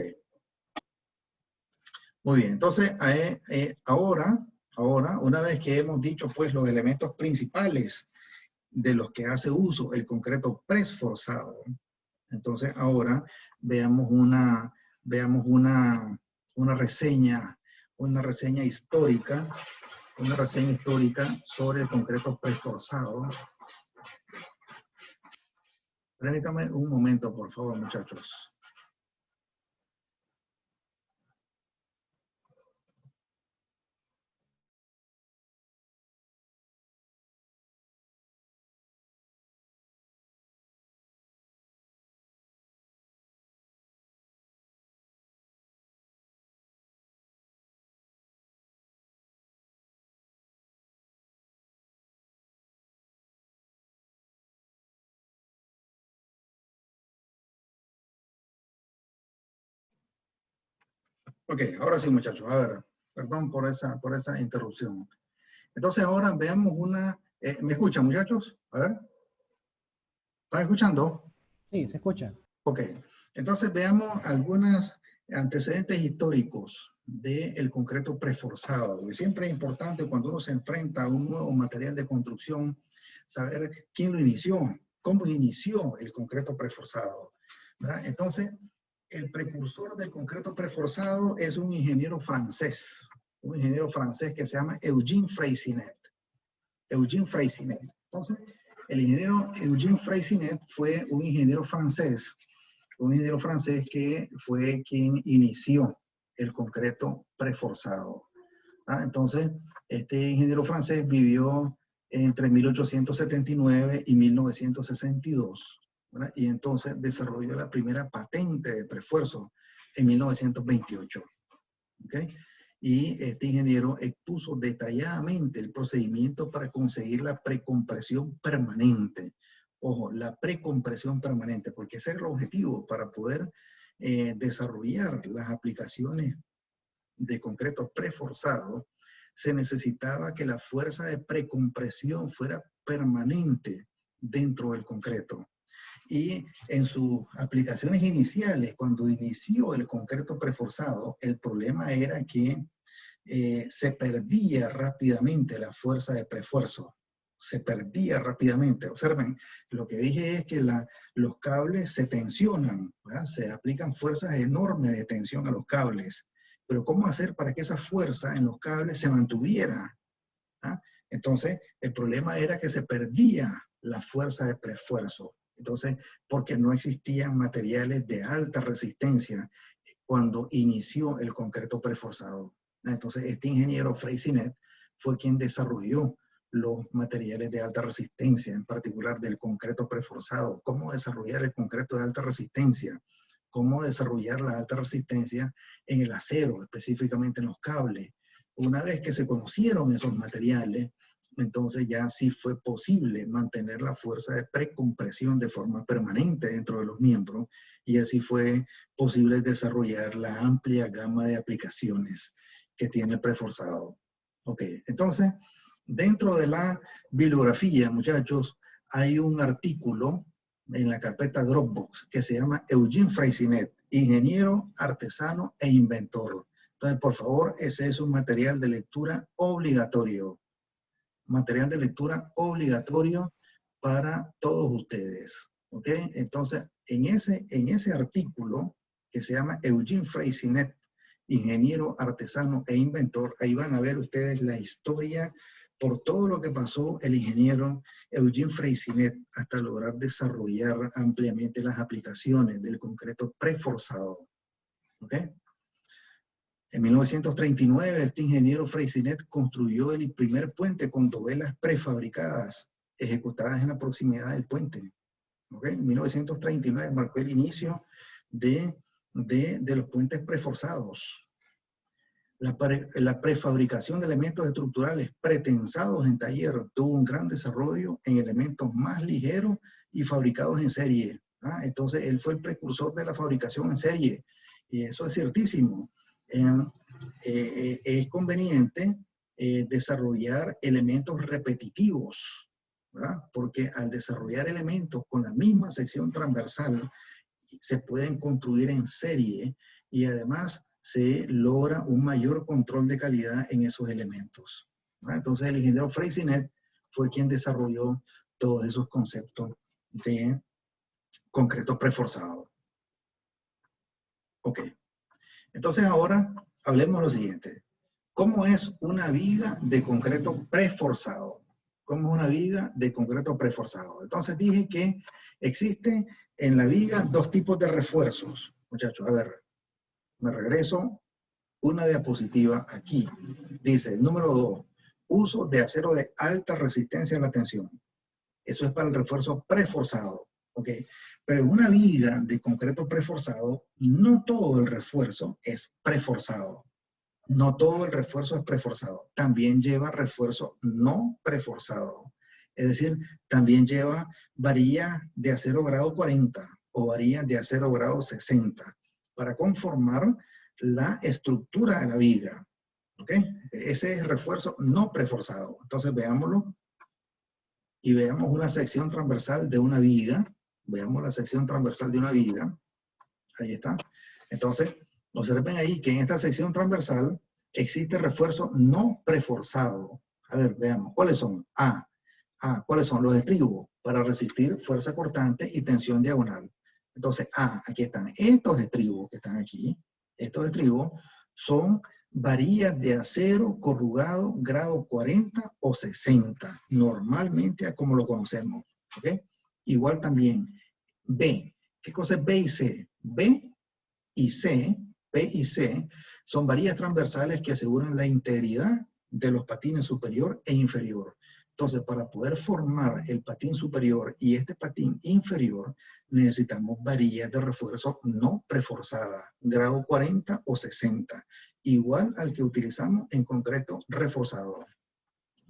Muy bien. Entonces, ahora, una vez que hemos dicho, pues, los elementos principales de los que hace uso el concreto presforzado, entonces ahora veamos una reseña histórica, sobre el concreto presforzado. Permítame un momento, por favor, muchachos. Ok, ahora sí, muchachos. A ver, perdón por esa interrupción. Entonces ahora veamos ¿me escuchan, muchachos? A ver. ¿Están escuchando? Sí, se escucha. Ok. Entonces veamos algunos antecedentes históricos del concreto preforzado. Porque siempre es importante cuando uno se enfrenta a un nuevo material de construcción, saber quién lo inició, cómo inició el concreto preforzado, ¿verdad? Entonces, el precursor del concreto preforzado es un ingeniero francés que se llama Eugène Freycinet. Eugène Freycinet. Entonces, el ingeniero Eugène Freycinet fue un ingeniero francés que fue quien inició el concreto preforzado. Entonces, este ingeniero francés vivió entre 1879 y 1962. ¿Verdad? Y entonces desarrolló la primera patente de prefuerzo en 1928. ¿Okay? Y este ingeniero expuso detalladamente el procedimiento para conseguir la precompresión permanente. Ojo, la precompresión permanente, porque ese es el objetivo para poder desarrollar las aplicaciones de concreto preforzado. Se necesitaba que la fuerza de precompresión fuera permanente dentro del concreto. Y en sus aplicaciones iniciales, cuando inició el concreto preforzado, el problema era que se perdía rápidamente la fuerza de prefuerzo. Se perdía rápidamente. Observen, lo que dije es que los cables se tensionan, ¿verdad? Se aplican fuerzas enormes de tensión a los cables. Pero ¿cómo hacer para que esa fuerza en los cables se mantuviera? ¿Ah? Entonces, el problema era que se perdía la fuerza de prefuerzo. Entonces, porque no existían materiales de alta resistencia cuando inició el concreto preforzado. Entonces, este ingeniero Freycinet fue quien desarrolló los materiales de alta resistencia, en particular del concreto preforzado. ¿Cómo desarrollar el concreto de alta resistencia? ¿Cómo desarrollar la alta resistencia en el acero, específicamente en los cables? Una vez que se conocieron esos materiales, entonces ya sí fue posible mantener la fuerza de precompresión de forma permanente dentro de los miembros, y así fue posible desarrollar la amplia gama de aplicaciones que tiene el preforzado. Ok, entonces, dentro de la bibliografía, muchachos, hay un artículo en la carpeta Dropbox que se llama Eugène Freycinet, ingeniero, artesano e inventor. Entonces, por favor, ese es un material de lectura obligatorio. Material de lectura obligatorio para todos ustedes. ¿Ok? Entonces, en ese artículo que se llama Eugène Freycinet, ingeniero, artesano e inventor, ahí van a ver ustedes la historia por todo lo que pasó el ingeniero Eugène Freycinet hasta lograr desarrollar ampliamente las aplicaciones del concreto preforzado. ¿Ok? En 1939, este ingeniero Freycinet construyó el primer puente con dovelas prefabricadas ejecutadas en la proximidad del puente. ¿Okay? En 1939 marcó el inicio de los puentes preforzados. La prefabricación de elementos estructurales pretensados en taller tuvo un gran desarrollo en elementos más ligeros y fabricados en serie. Entonces, él fue el precursor de la fabricación en serie. Y eso es ciertísimo. Es conveniente desarrollar elementos repetitivos, ¿verdad? Porque al desarrollar elementos con la misma sección transversal, se pueden construir en serie y además se logra un mayor control de calidad en esos elementos, ¿verdad? Entonces el ingeniero Freycinet fue quien desarrolló todos esos conceptos de concreto preforzado. Ok. Entonces ahora hablemos lo siguiente. ¿Cómo es una viga de concreto preforzado? ¿Cómo es una viga de concreto preforzado? Entonces dije que existen en la viga dos tipos de refuerzos. Muchachos, a ver, me regreso una diapositiva aquí. Dice, número 2, uso de acero de alta resistencia a la tensión. Eso es para el refuerzo preforzado, ¿ok? Pero en una viga de concreto preforzado, no todo el refuerzo es preforzado. No todo el refuerzo es preforzado. También lleva refuerzo no preforzado. Es decir, también lleva varillas de acero grado 40 o varillas de acero grado 60 para conformar la estructura de la viga. ¿Ok? Ese es el refuerzo no preforzado. Entonces veámoslo. Y veamos una sección transversal de una viga. Veamos la sección transversal de una viga. Ahí está. Entonces, observen ahí que en esta sección transversal existe refuerzo no preforzado. A ver, veamos. ¿Cuáles son? ¿Cuáles son? Los estribos para resistir fuerza cortante y tensión diagonal. Entonces, aquí están. Estos estribos que están aquí, estos estribos son varillas de acero corrugado grado 40 o 60, normalmente como lo conocemos. ¿Ok? Igual también B. ¿Qué cosa es B y C? B y C son varillas transversales que aseguran la integridad de los patines superior e inferior. Entonces, para poder formar el patín superior y este patín inferior, necesitamos varillas de refuerzo no preforzadas, grado 40 o 60, igual al que utilizamos en concreto reforzado.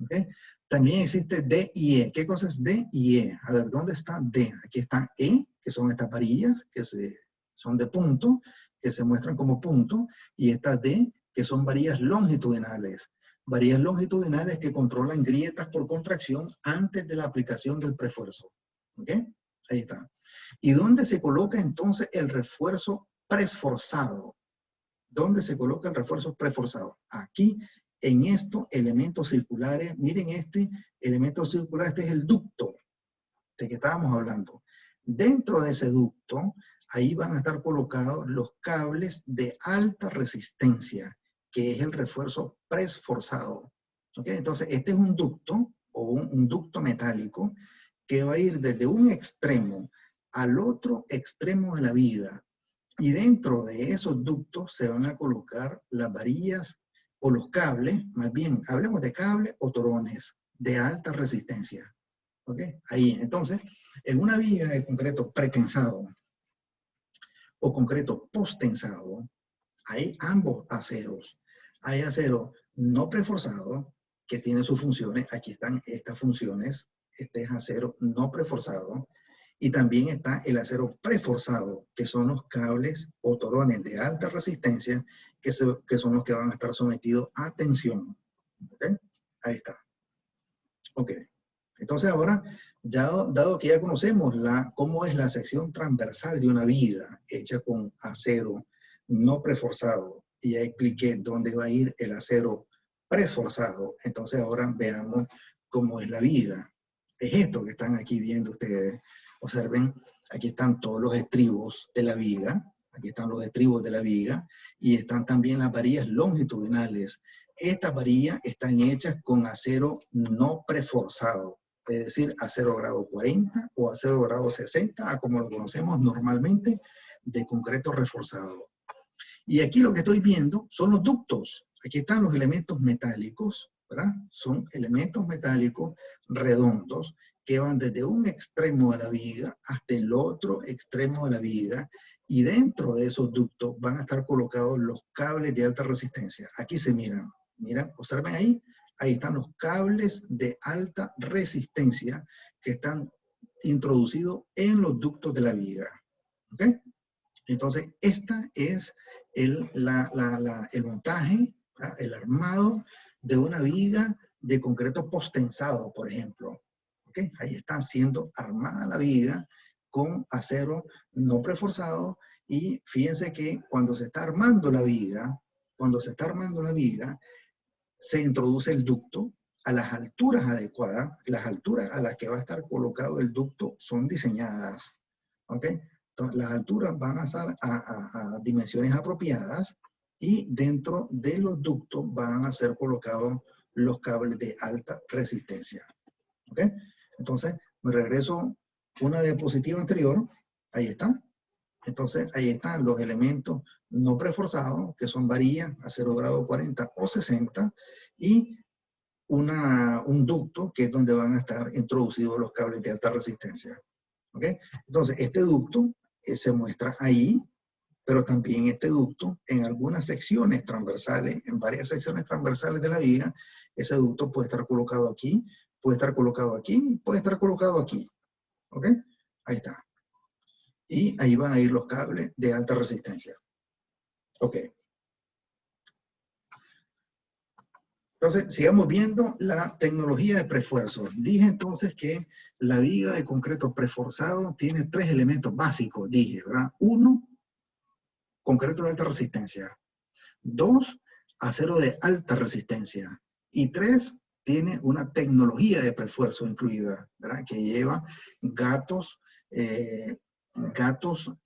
¿Okay? También existe D y E. ¿Qué cosa es D y E? A ver, ¿dónde está D? Aquí está E, que son estas varillas que son de punto, que se muestran como punto, y está D, que son varillas longitudinales. Varillas longitudinales que controlan grietas por contracción antes de la aplicación del prefuerzo. ¿Ok? Ahí está. ¿Y dónde se coloca entonces el refuerzo preforzado? ¿Dónde se coloca el refuerzo preforzado? Aquí, en estos elementos circulares. Miren este elemento circular, este es el ducto de que estábamos hablando. Dentro de ese ducto, ahí van a estar colocados los cables de alta resistencia, que es el refuerzo preforzado. ¿Okay? Entonces, este es un ducto o un ducto metálico que va a ir desde un extremo al otro extremo de la viga. Y dentro de esos ductos se van a colocar las varillas o los cables, más bien, hablemos de cables o torones de alta resistencia. ¿Ok? Ahí, entonces, en una viga de concreto pretensado o concreto posttensado, hay ambos aceros. Hay acero no preforzado, que tiene sus funciones. Aquí están estas funciones. Este es acero no preforzado. Y también está el acero preforzado, que son los cables o torones de alta resistencia, que son los que van a estar sometidos a tensión. ¿Okay? Ahí está. Ok. Entonces ahora, dado que ya conocemos cómo es la sección transversal de una viga hecha con acero no preforzado, y ya expliqué dónde va a ir el acero preforzado, entonces ahora veamos cómo es la viga. Es esto que están aquí viendo ustedes. Observen, aquí están todos los estribos de la viga, aquí están los estribos de la viga, y están también las varillas longitudinales. Estas varillas están hechas con acero no preforzado, es decir, acero grado 40 o acero grado 60, como lo conocemos normalmente, de concreto reforzado. Y aquí lo que estoy viendo son los ductos. Aquí están los elementos metálicos, ¿verdad? Son elementos metálicos redondos que van desde un extremo de la viga hasta el otro extremo de la viga, y dentro de esos ductos van a estar colocados los cables de alta resistencia. Aquí se miran, observen ahí, ahí están los cables de alta resistencia que están introducidos en los ductos de la viga. ¿Ok? Entonces, esta es el montaje, ¿verdad? El armado de una viga de concreto postensado, por ejemplo. ¿Okay? Ahí está siendo armada la viga con acero no preforzado, y fíjense que cuando se está armando la viga, se introduce el ducto a las alturas adecuadas. Las alturas a las que va a estar colocado el ducto son diseñadas. ¿Ok? Entonces, las alturas van a estar a dimensiones apropiadas, y dentro de los ductos van a ser colocados los cables de alta resistencia. ¿Ok? Entonces, me regreso una diapositiva anterior. Ahí está. Entonces, ahí están los elementos no preforzados, que son varillas a 0 grado 40 o 60, y un ducto, que es donde van a estar introducidos los cables de alta resistencia. ¿Ok? Entonces, este ducto se muestra ahí, pero también este ducto en algunas secciones transversales, en varias secciones transversales de la viga, ese ducto puede estar colocado aquí, puede estar colocado aquí, puede estar colocado aquí. ¿Ok? Ahí está. Y ahí van a ir los cables de alta resistencia. Ok. Entonces, sigamos viendo la tecnología de prefuerzo. Dije entonces que la viga de concreto preforzado tiene 3 elementos básicos, dije, ¿verdad? 1, concreto de alta resistencia. 2, acero de alta resistencia. Y 3, tiene una tecnología de prefuerzo incluida, ¿verdad? Que lleva gatos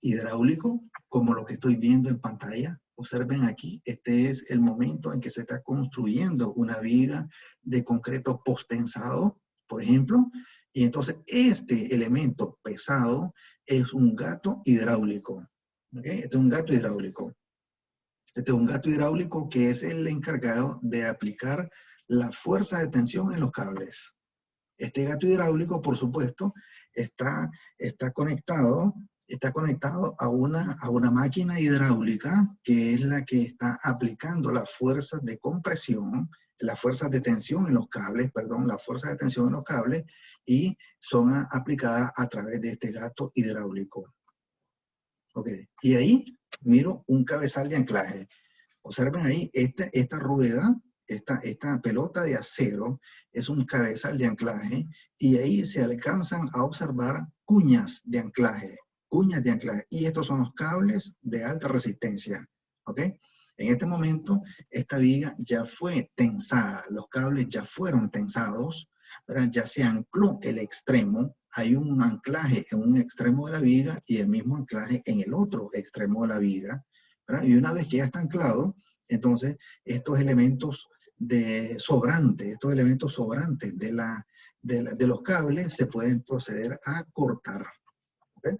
hidráulicos, como lo que estoy viendo en pantalla. Observen aquí, este es el momento en que se está construyendo una viga de concreto postensado, por ejemplo. Y entonces este elemento pesado es un gato hidráulico. ¿Okay? Este es un gato hidráulico. Este es un gato hidráulico que es el encargado de aplicar la fuerza de tensión en los cables. Este gato hidráulico, por supuesto, está conectado a una máquina hidráulica, que es la que está aplicando las fuerzas de compresión, las fuerzas de tensión en los cables, perdón, las fuerzas de tensión en los cables, y son aplicadas a través de este gato hidráulico. Ok, y ahí miro un cabezal de anclaje. Observen ahí, esta rueda, esta pelota de acero es un cabezal de anclaje, y ahí se alcanzan a observar cuñas de anclaje, y estos son los cables de alta resistencia. ¿Ok? En este momento, esta viga ya fue tensada, los cables ya fueron tensados, ¿verdad? Ya se ancló el extremo. Hay un anclaje en un extremo de la viga y el mismo anclaje en el otro extremo de la viga, ¿verdad? Y una vez que ya está anclado, entonces estos elementos sobrantes de los cables se pueden proceder a cortar. ¿Okay?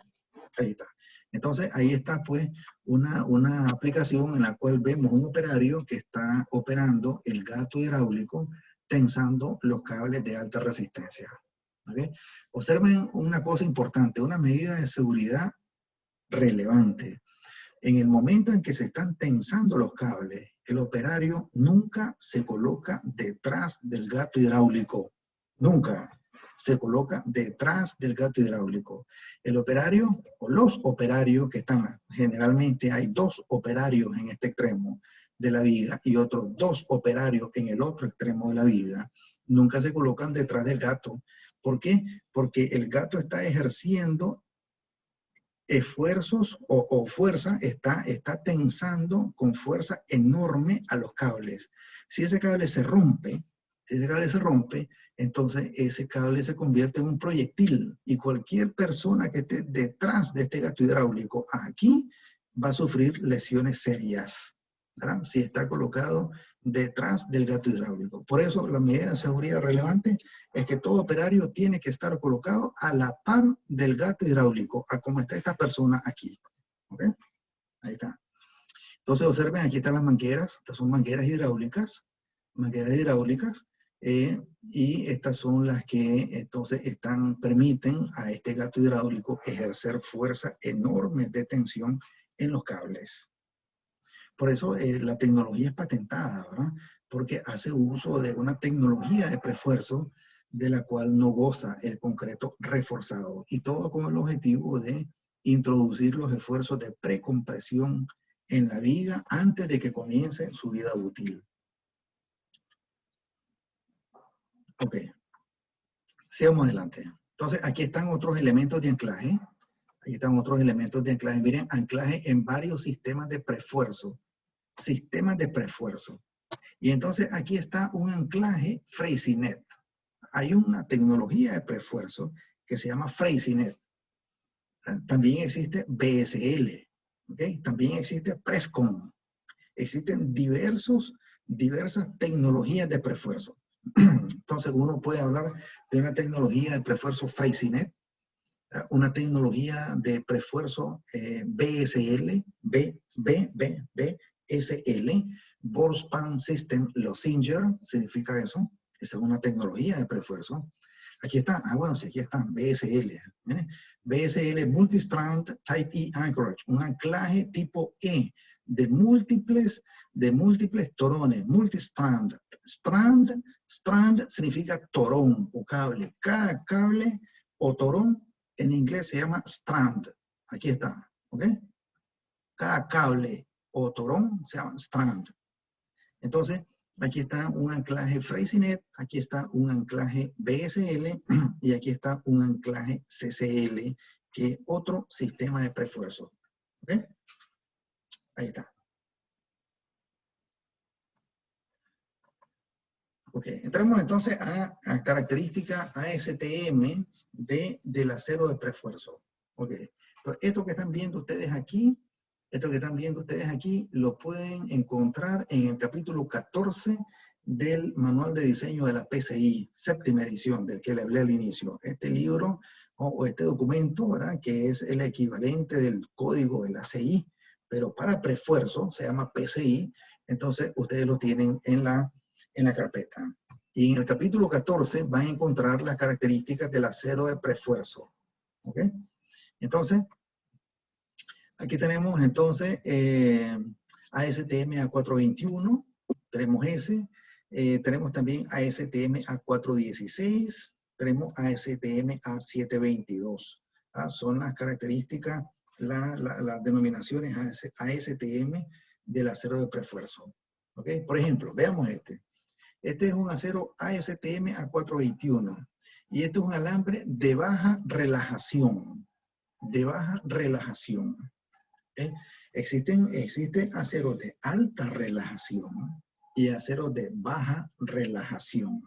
Ahí está. Entonces ahí está pues una aplicación en la cual vemos un operario que está operando el gato hidráulico, tensando los cables de alta resistencia. ¿Okay? Observen una cosa importante, una medida de seguridad relevante. En el momento en que se están tensando los cables, el operario nunca se coloca detrás del gato hidráulico. Nunca se coloca detrás del gato hidráulico. El operario, o los operarios que están, generalmente hay 2 operarios en este extremo de la viga y otros 2 operarios en el otro extremo de la viga, nunca se colocan detrás del gato. ¿Por qué? Porque el gato está ejerciendo esfuerzos o fuerza, está tensando con fuerza enorme a los cables. Si ese cable se rompe, entonces ese cable se convierte en un proyectil, y cualquier persona que esté detrás de este gato hidráulico aquí va a sufrir lesiones serias, ¿verdad? Si está colocado detrás del gato hidráulico. Por eso la medida de seguridad relevante es que todo operario tiene que estar colocado a la par del gato hidráulico, a como está esta persona aquí. ¿Ok? Ahí está. Entonces observen, aquí están las mangueras. Estas son mangueras hidráulicas, y estas son las que entonces permiten a este gato hidráulico ejercer fuerza enorme de tensión en los cables. Por eso la tecnología es patentada, ¿verdad? Porque hace uso de una tecnología de prefuerzo de la cual no goza el concreto reforzado, y todo con el objetivo de introducir los esfuerzos de precompresión en la viga antes de que comience su vida útil. Ok, sigamos adelante. Entonces, aquí están otros elementos de anclaje. Aquí están otros elementos de anclaje. Miren, anclaje en varios sistemas de prefuerzo. Sistemas de prefuerzo. Y entonces aquí está un anclaje Freycinet. Hay una tecnología de prefuerzo que se llama Freycinet. También existe BSL. ¿Okay? También existe Prescon. Existen diversas tecnologías de prefuerzo. Entonces uno puede hablar de una tecnología de prefuerzo Freycinet, una tecnología de prefuerzo BSL, BSL, Borspan System Lossinger, significa eso. Esa es una tecnología de prefuerzo. Aquí está, bueno, sí, aquí está, BSL. ¿Miren? BSL Multistrand Type E Anchorage, un anclaje tipo E de múltiples torones, multistrand. Strand significa torón o cable. Cada cable o torón en inglés se llama strand. Aquí está, ¿ok? Cada cable o torón se llama strand. Entonces, aquí está un anclaje Freycinet, aquí está un anclaje BSL y aquí está un anclaje CCL, que es otro sistema de prefuerzo. ¿Ok? Ahí está. Ok, entramos entonces a características ASTM del acero de prefuerzo. Ok, entonces, esto que están viendo ustedes aquí, lo pueden encontrar en el capítulo 14 del Manual de Diseño de la PCI, séptima edición, del que le hablé al inicio. Este libro o este documento, ¿verdad?, que es el equivalente del código de la CI, pero para prefuerzo, se llama PCI, entonces ustedes lo tienen en la carpeta. Y en el capítulo 14 van a encontrar las características del acero de prefuerzo. ¿Ok? Entonces, aquí tenemos entonces ASTM A421, tenemos ese, tenemos también ASTM A416, tenemos ASTM A722. Son las características, las denominaciones ASTM del acero de prefuerzo. ¿Ok? Por ejemplo, veamos este. Este es un acero ASTM A421 y este es un alambre de baja relajación. De baja relajación. ¿Okay? Existen aceros de alta relajación y aceros de baja relajación.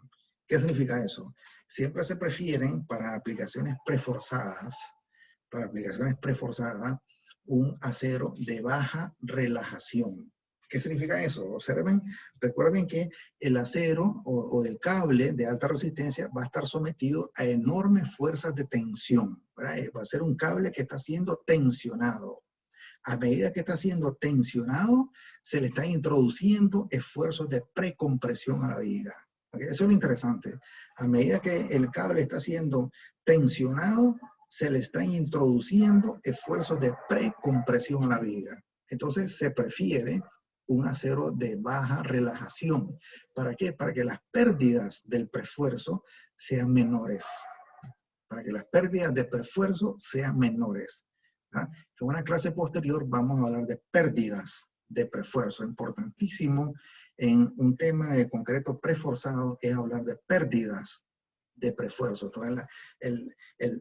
¿Qué significa eso? Siempre se prefieren para aplicaciones preforzadas, un acero de baja relajación. ¿Qué significa eso? Observen, recuerden que el acero o el cable de alta resistencia va a estar sometido a enormes fuerzas de tensión. ¿Verdad? Va a ser un cable que está siendo tensionado. A medida que está siendo tensionado, se le están introduciendo esfuerzos de precompresión a la viga. ¿Okay? Eso es lo interesante. A medida que el cable está siendo tensionado, se le están introduciendo esfuerzos de precompresión a la viga. Entonces se prefiere un acero de baja relajación. ¿Para qué? Para que las pérdidas del prefuerzo sean menores. Para que las pérdidas de prefuerzo sean menores. En una clase posterior vamos a hablar de pérdidas de prefuerzo. Importantísimo en un tema de concreto preforzado es hablar de pérdidas de prefuerzo. Entonces,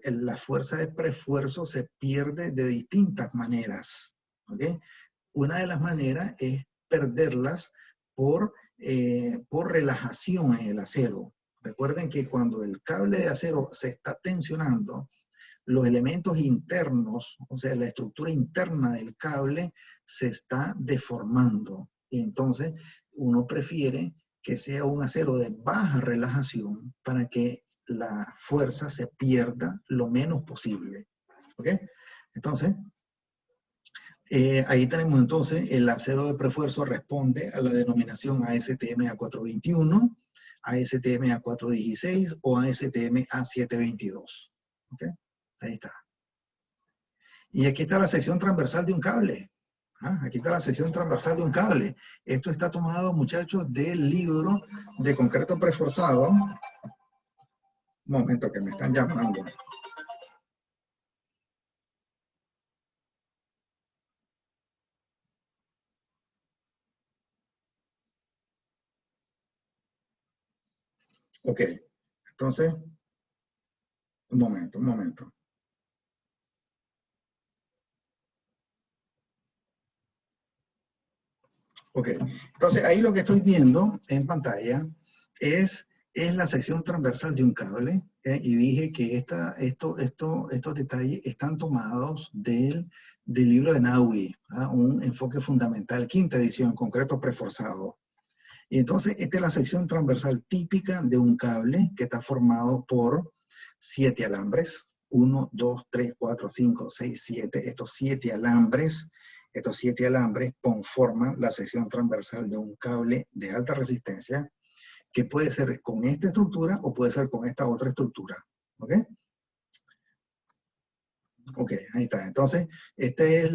la fuerza de prefuerzo se pierde de distintas maneras. ¿Okay? Una de las maneras es perderlas por relajación en el acero. Recuerden que cuando el cable de acero se está tensionando, los elementos internos, o sea, la estructura interna del cable se está deformando. Y entonces uno prefiere que sea un acero de baja relajación para que la fuerza se pierda lo menos posible. ¿Ok? Entonces, ahí tenemos entonces el acero de prefuerzo responde a la denominación ASTM A421, ASTM A416 o ASTM A722. ¿Ok? Ahí está. Y aquí está la sección transversal de un cable. Aquí está la sección transversal de un cable. Esto está tomado, muchachos, del libro de concreto preforzado. Un momento que me están llamando. Ok. Entonces, un momento. Ok, entonces ahí lo que estoy viendo en pantalla es la sección transversal de un cable, y dije que estos detalles están tomados del libro de Naui, un enfoque fundamental, 5ª edición, concreto preforzado. Y entonces esta es la sección transversal típica de un cable que está formado por 7 alambres, 1, 2, 3, 4, 5, 6, 7, estos 7 alambres conforman la sección transversal de un cable de alta resistencia, que puede ser con esta estructura o puede ser con esta otra estructura. ¿Ok? Ok, ahí está. Entonces, este es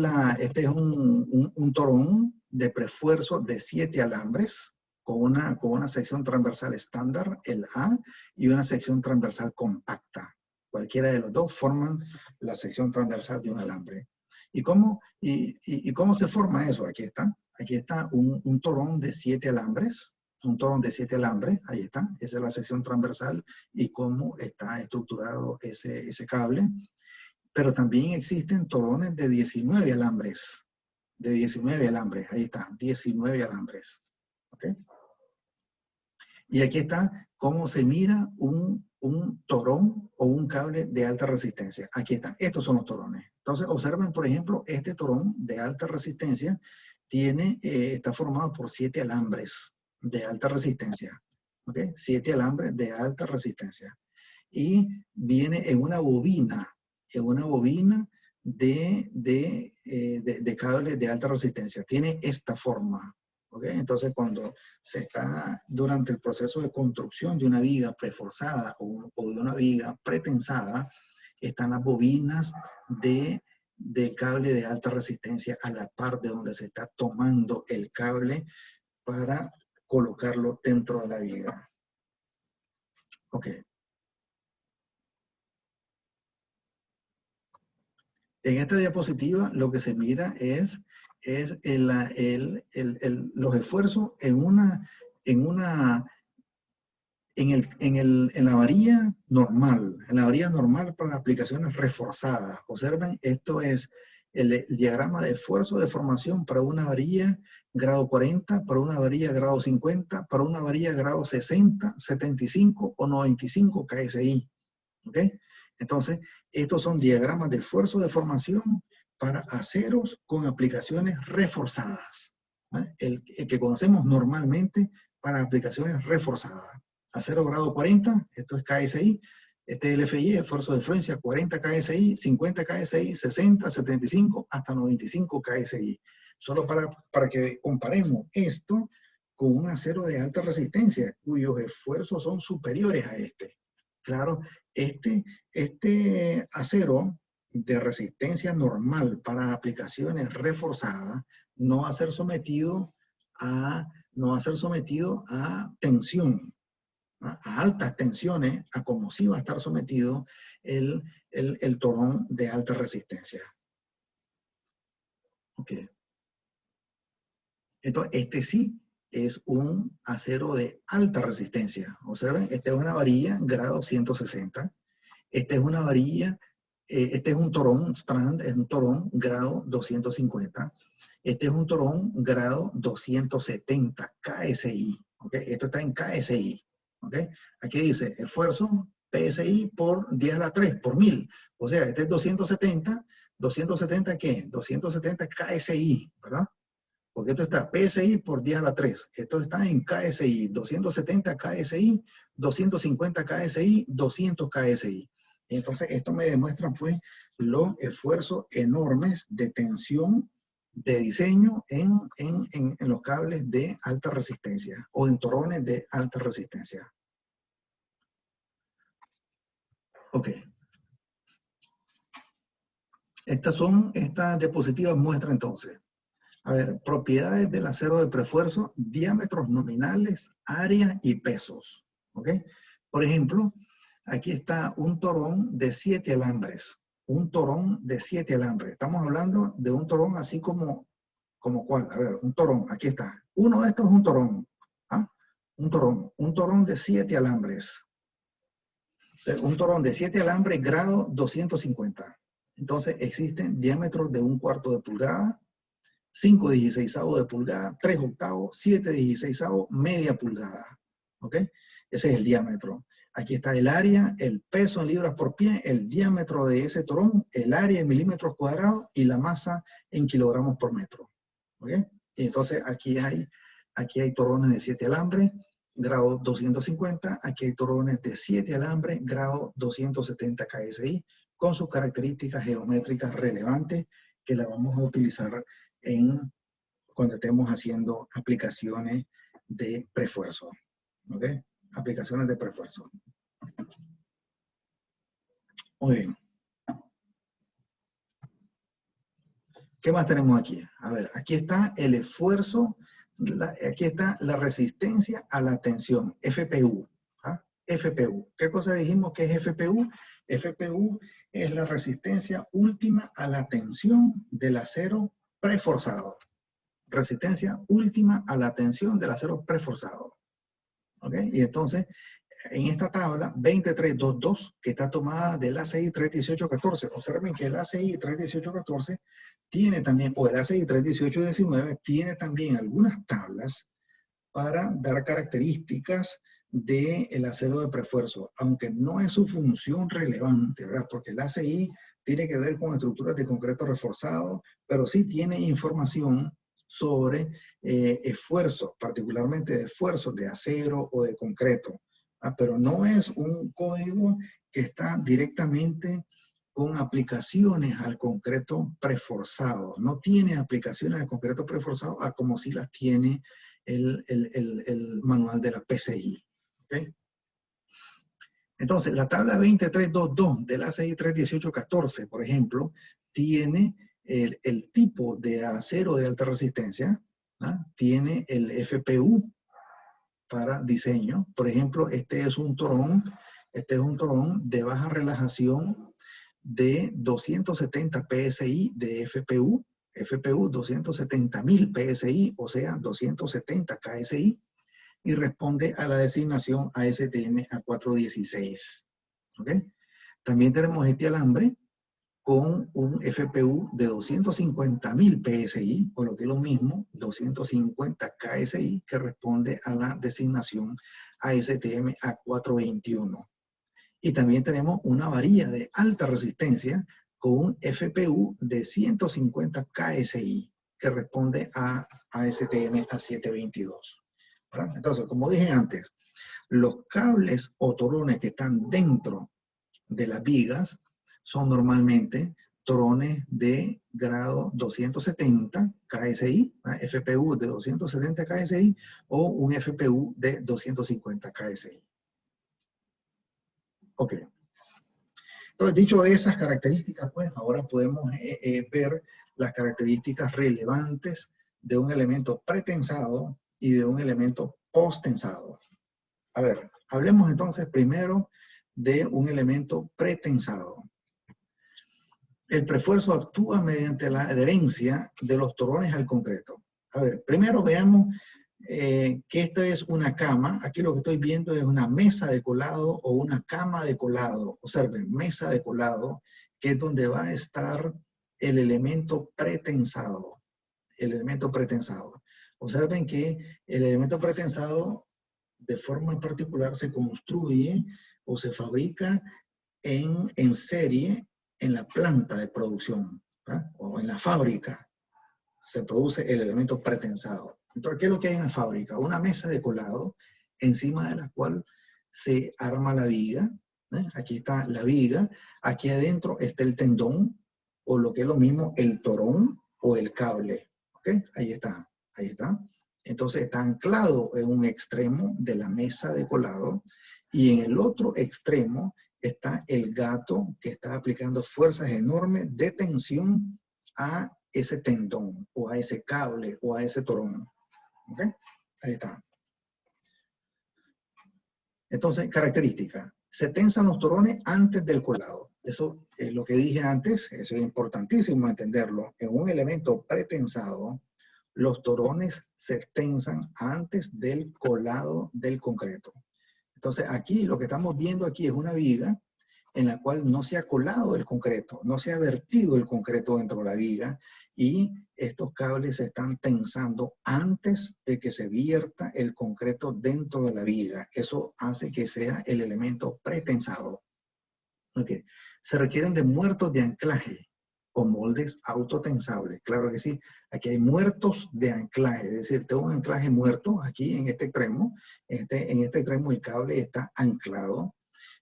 un torón de prefuerzo de 7 alambres con una sección transversal estándar, el A, y una sección transversal compacta. Cualquiera de los dos forman la sección transversal de un alambre. ¿Y cómo se forma eso? Aquí está. Aquí está un torón de 7 alambres. Un torón de 7 alambres, ahí está. Esa es la sección transversal y cómo está estructurado ese cable. Pero también existen torones de 19 alambres. De 19 alambres, ahí está, 19 alambres. ¿Ok? Y aquí está cómo se mira un torón o un cable de alta resistencia. Aquí están, estos son los torones. Entonces, observen, por ejemplo, este torón de alta resistencia está formado por 7 alambres de alta resistencia. ¿Ok? 7 alambres de alta resistencia. Y viene en una bobina de cables de alta resistencia. Tiene esta forma. ¿Okay? Entonces, cuando se está durante el proceso de construcción de una viga preforzada o de una viga pretensada, están las bobinas del cable de alta resistencia a la par de donde se está tomando el cable para colocarlo dentro de la viga. Ok. En esta diapositiva lo que se mira es los esfuerzos en la varilla normal para aplicaciones reforzadas. Observen, esto es el diagrama de esfuerzo de formación para una varilla grado 40, para una varilla grado 50, para una varilla grado 60, 75 o 95 KSI. ¿Ok? Entonces, estos son diagramas de esfuerzo de formación para aceros con aplicaciones reforzadas. El que conocemos normalmente para aplicaciones reforzadas. Acero grado 40, esto es KSI. Este es el FI, esfuerzo de influencia, 40 KSI, 50 KSI, 60, 75, hasta 95 KSI. Solo para que comparemos esto con un acero de alta resistencia, cuyos esfuerzos son superiores a este. Claro, este acero de resistencia normal para aplicaciones reforzadas no va a ser sometido a tensión, a altas tensiones, a como sí va a estar sometido el torón de alta resistencia. Ok. Entonces, este sí es un acero de alta resistencia. Observen, esta es una varilla grado 160. Esta es una varilla, este es un torón strand, es un torón grado 250. Este es un torón grado 270 KSI. ¿Okay? Esto está en KSI. ¿Okay? Aquí dice esfuerzo PSI por 10 a la 3, por 1000. O sea, este es 270. ¿270 qué? 270 KSI, ¿verdad? Porque esto está PSI por 10 a la 3. Esto está en KSI, 270 KSI, 250 KSI, 200 KSI. Entonces, esto me demuestra, pues, los esfuerzos enormes de tensión de diseño en los cables de alta resistencia o en torones de alta resistencia. Ok. Estas diapositivas muestran entonces. A ver, propiedades del acero de prefuerzo, diámetros nominales, área y pesos. ¿Ok? Por ejemplo, aquí está un torón de 7 alambres. Un torón de 7 alambres. Estamos hablando de un torón así como ¿cuál? A ver, un torón, aquí está. Uno de estos es un torón. ¿Ah? Un torón de 7 alambres. Un torón de 7 alambres, grado 250. Entonces existen diámetros de 1/4 de pulgada, 5/16 de pulgada, 3/8, 7/16, media pulgada. ¿Ok? Ese es el diámetro. Aquí está el área, el peso en libras por pie, el diámetro de ese torón, el área en milímetros cuadrados y la masa en kilogramos por metro. ¿Ok? Y entonces aquí hay torones de 7 alambres, grado 250. Aquí hay torones de 7 alambres, grado 270 KSI, con sus características geométricas relevantes que las vamos a utilizar cuando estemos haciendo aplicaciones de prefuerzo. ¿Ok? Aplicaciones de prefuerzo. Muy bien. ¿Qué más tenemos aquí? A ver, aquí está el esfuerzo, aquí está la resistencia a la tensión, FPU. ¿Ah? FPU. ¿Qué cosa dijimos que es FPU? FPU es la resistencia última a la tensión del acero preforzado. Resistencia última a la tensión del acero preforzado. ¿Ok? Y entonces, en esta tabla 2322, que está tomada del ACI 31814, observen que el ACI 31814 tiene también, o el ACI 31819, tiene también algunas tablas para dar características del acero de prefuerzo, aunque no es su función relevante, ¿verdad? Porque el ACI tiene que ver con estructuras de concreto reforzado, pero sí tiene información sobre esfuerzos, particularmente de esfuerzos de acero o de concreto. Pero no es un código que está directamente con aplicaciones al concreto preforzado. No tiene aplicaciones al concreto preforzado como si las tiene el manual de la PCI. ¿Okay? Entonces, la tabla 2322 del ACI 31814, por ejemplo, tiene el tipo de acero de alta resistencia, ¿ah? Tiene el FPU para diseño. Por ejemplo, este es un torón de baja relajación de 270 PSI de FPU, FPU 270.000 PSI, o sea, 270 KSI, y responde a la designación ASTM A416. ¿Ok? También tenemos este alambre con un FPU de 250.000 PSI, o lo que es lo mismo, 250 KSI, que responde a la designación ASTM A421. Y también tenemos una varilla de alta resistencia con un FPU de 150 KSI, que responde a ASTM A722. ¿Verdad? Entonces, como dije antes, los cables o torones que están dentro de las vigas son normalmente torones de grado 270 KSI, FPU de 270 KSI o un FPU de 250 KSI. Ok. Entonces, dicho esas características, pues ahora podemos ver las características relevantes de un elemento pretensado y de un elemento posttensado. A ver, hablemos entonces primero de un elemento pretensado. El prefuerzo actúa mediante la adherencia de los torones al concreto. A ver, primero veamos que esta es una cama. Aquí lo que estoy viendo es una mesa de colado o una cama de colado. Observen, mesa de colado, que es donde va a estar el elemento pretensado. El elemento pretensado. Observen que el elemento pretensado de forma particular se construye o se fabrica en serie en la planta de producción, ¿verdad? O en la fábrica se produce el elemento pretensado. Entonces, ¿qué es lo que hay en la fábrica? Una mesa de colado encima de la cual se arma la viga. Aquí está la viga, aquí adentro está el tendón, o lo que es lo mismo, el torón o el cable. ¿Ok? Ahí está, ahí está. Entonces está anclado en un extremo de la mesa de colado y en el otro extremo está el gato que está aplicando fuerzas enormes de tensión a ese tendón o a ese cable o a ese torón. ¿Ok? Ahí está. Entonces, característica. Se tensan los torones antes del colado. Eso es lo que dije antes. Eso es importantísimo entenderlo. En un elemento pretensado, los torones se tensan antes del colado del concreto. Entonces aquí lo que estamos viendo aquí es una viga en la cual no se ha colado el concreto, no se ha vertido el concreto dentro de la viga y estos cables se están tensando antes de que se vierta el concreto dentro de la viga. Eso hace que sea el elemento pretensado. Okay. Se requieren de muertos de anclaje o moldes autotensables. Claro que sí. Aquí hay muertos de anclaje, es decir, tengo un anclaje muerto aquí en este extremo. En este extremo el cable está anclado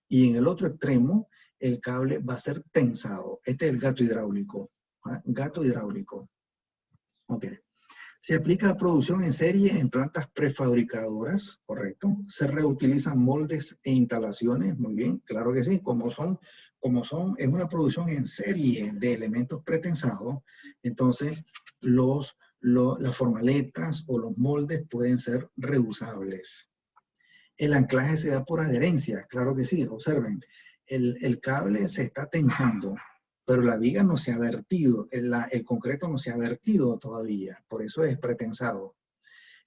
y en el otro extremo el cable va a ser tensado. Este es el gato hidráulico. ¿Ah? Gato hidráulico. Ok. Se aplica a producción en serie en plantas prefabricadoras, correcto. Se reutilizan moldes e instalaciones, muy bien, claro que sí. Es una producción en serie de elementos pretensados, entonces las formaletas o los moldes pueden ser reusables. El anclaje se da por adherencia, claro que sí, observen. El cable se está tensando, pero la viga no se ha vertido, el concreto no se ha vertido todavía, por eso es pretensado.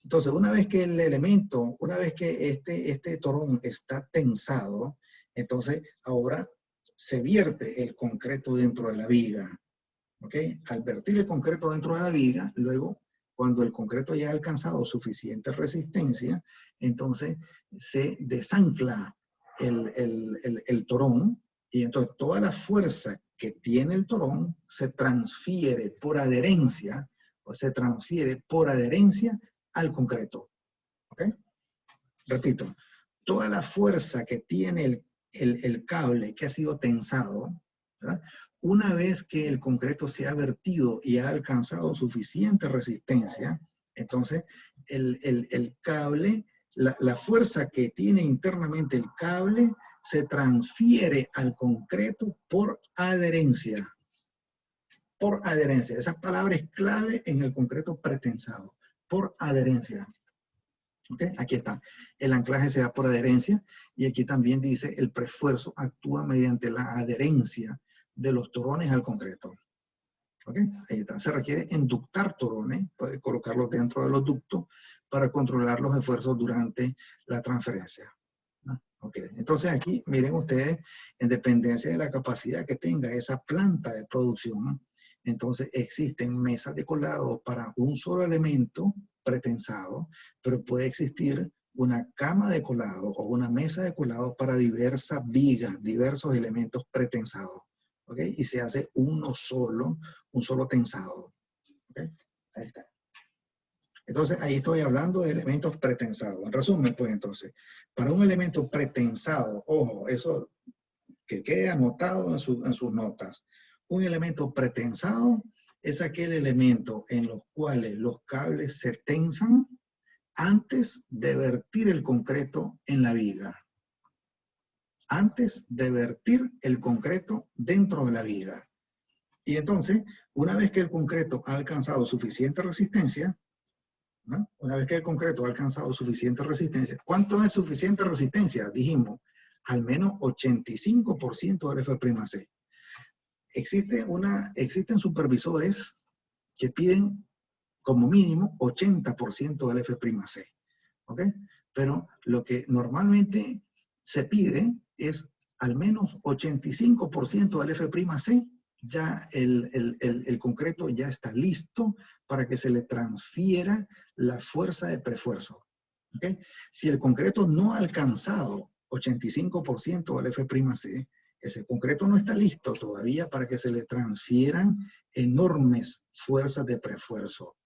Entonces, una vez que el elemento, una vez que este torón está tensado, entonces ahora se vierte el concreto dentro de la viga. ¿Ok? Al vertir el concreto dentro de la viga, luego, cuando el concreto ya ha alcanzado suficiente resistencia, entonces se desancla el torón y entonces toda la fuerza que tiene el torón se transfiere por adherencia, o se transfiere por adherencia al concreto. ¿Ok? Repito, toda la fuerza que tiene el cable que ha sido tensado, ¿verdad? Una vez que el concreto se ha vertido y ha alcanzado suficiente resistencia, entonces el cable, la fuerza que tiene internamente el cable se transfiere al concreto por adherencia. Por adherencia. Esa palabra es clave en el concreto pretensado. Por adherencia. ¿Okay? Aquí está. El anclaje se da por adherencia y aquí también dice el prefuerzo actúa mediante la adherencia de los torones al concreto. ¿Okay? Ahí está. Se requiere enductar torones, puede colocarlos dentro de los ductos para controlar los esfuerzos durante la transferencia. ¿No? Okay. Entonces aquí, miren ustedes, en dependencia de la capacidad que tenga esa planta de producción, ¿no? Entonces existen mesas de colado para un solo elemento pretensado, pero puede existir una cama de colado o una mesa de colado para diversas vigas, diversos elementos pretensados. ¿Okay? Y se hace un solo tensado. ¿Okay? Ahí está. Entonces, ahí estoy hablando de elementos pretensados. En resumen, pues entonces, para un elemento pretensado, ojo, eso que quede anotado en sus notas. Un elemento pretensado es aquel elemento en los cuales los cables se tensan antes de vertir el concreto en la viga. Antes de vertir el concreto dentro de la viga. Y entonces, una vez que el concreto ha alcanzado suficiente resistencia, ¿no? Una vez que el concreto ha alcanzado suficiente resistencia, ¿cuánto es suficiente resistencia? Dijimos, al menos 85% del F'C. Existen supervisores que piden como mínimo 80% del F'C. ¿Ok? Pero lo que normalmente se pide es al menos 85% del F'C. Ya el concreto ya está listo para que se le transfiera la fuerza de prefuerzo. ¿Okay? Si el concreto no ha alcanzado 85% del F'C, ese concreto no está listo todavía para que se le transfieran enormes fuerzas de prefuerzo.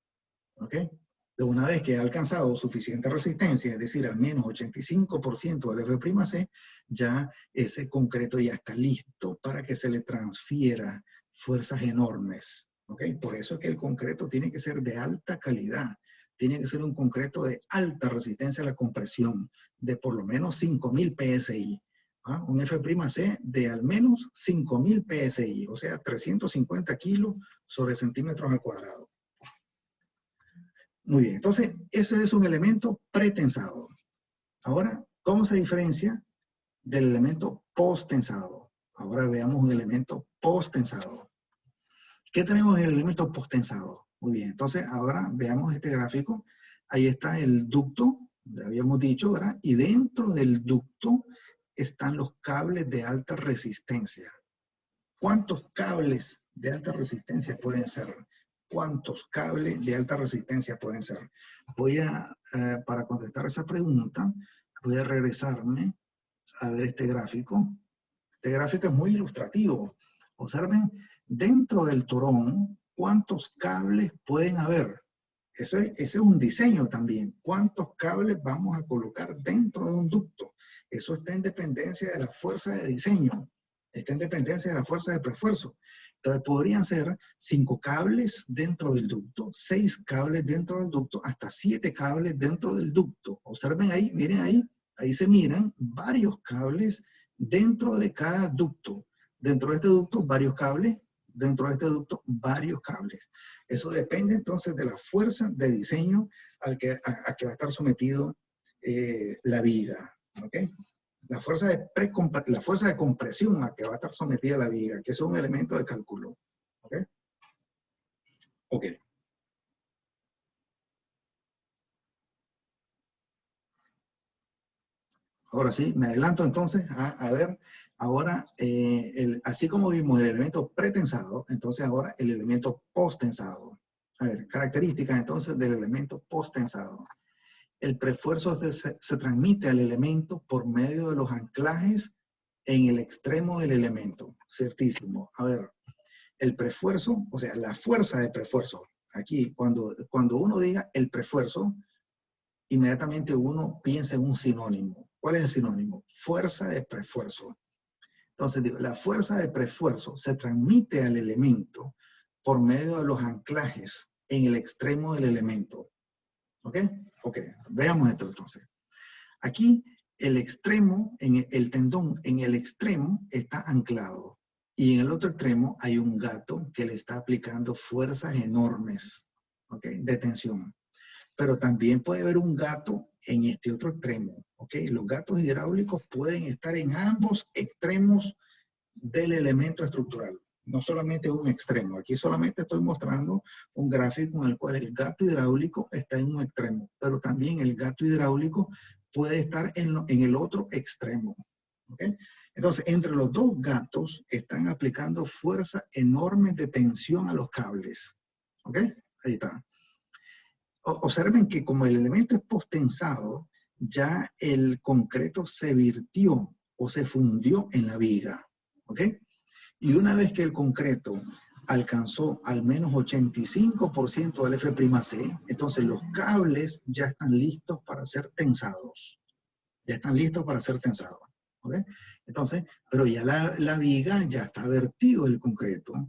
¿Ok? De una vez que ha alcanzado suficiente resistencia, es decir, al menos 85% del F'C, ya ese concreto ya está listo para que se le transfiera fuerzas enormes. ¿Ok? Por eso es que el concreto tiene que ser de alta calidad. Tiene que ser un concreto de alta resistencia a la compresión, de por lo menos 5000 PSI. ¿Ah? Un F'C de al menos 5000 PSI, o sea, 350 kilos sobre centímetros al cuadrado. Muy bien, entonces ese es un elemento pretensado. Ahora, ¿cómo se diferencia del elemento posttensado? Ahora veamos un elemento posttensado. ¿Qué tenemos en el elemento posttensado? Muy bien, entonces ahora veamos este gráfico. Ahí está el ducto, ya habíamos dicho, ¿verdad? Y dentro del ducto están los cables de alta resistencia. ¿Cuántos cables de alta resistencia pueden ser? ¿Cuántos cables de alta resistencia pueden ser? Para contestar esa pregunta, voy a regresarme a ver este gráfico. Este gráfico es muy ilustrativo. Observen, dentro del torón, ¿cuántos cables pueden haber? Ese es un diseño también. ¿Cuántos cables vamos a colocar dentro de un ducto? Eso está en dependencia de la fuerza de diseño. Está en dependencia de la fuerza de preesfuerzo. Entonces podrían ser 5 cables dentro del ducto, 6 cables dentro del ducto, hasta 7 cables dentro del ducto. Observen ahí, miren ahí, ahí se miran varios cables dentro de cada ducto. Dentro de este ducto, varios cables. Dentro de este ducto, varios cables. Eso depende entonces de la fuerza de diseño a que va a estar sometido la viga. ¿Okay? La fuerza de compresión a que va a estar sometida la viga, que es un elemento de cálculo. ¿Ok? Ok. Ahora sí, me adelanto entonces a ver, ahora, así como vimos el elemento pretensado, entonces ahora el elemento posttensado. A ver, características entonces del elemento posttensado. El preesfuerzo se transmite al elemento por medio de los anclajes en el extremo del elemento. Ciertísimo. A ver, el preesfuerzo, o sea, la fuerza de preesfuerzo. Aquí, cuando uno diga el preesfuerzo, inmediatamente uno piensa en un sinónimo. ¿Cuál es el sinónimo? Fuerza de preesfuerzo. Entonces, digo, la fuerza de preesfuerzo se transmite al elemento por medio de los anclajes en el extremo del elemento. ¿Ok? Ok, veamos esto entonces. Aquí el extremo, el tendón en el extremo está anclado y en el otro extremo hay un gato que le está aplicando fuerzas enormes, ¿ok? De tensión. Pero también puede haber un gato en este otro extremo, ¿ok? Los gatos hidráulicos pueden estar en ambos extremos del elemento estructural, no solamente un extremo. Aquí solamente estoy mostrando un gráfico en el cual el gato hidráulico está en un extremo, pero también el gato hidráulico puede estar en el otro extremo. ¿Okay? Entonces, entre los dos gatos están aplicando fuerzas enormes de tensión a los cables. ¿Ok? Ahí está. Observen que como el elemento es posttensado, ya el concreto se virtió o se fundió en la viga. ¿Ok? Y una vez que el concreto alcanzó al menos 85% del F'C, entonces los cables ya están listos para ser tensados. Ya están listos para ser tensados. ¿Ok? Entonces, pero ya la viga ya está vertido el concreto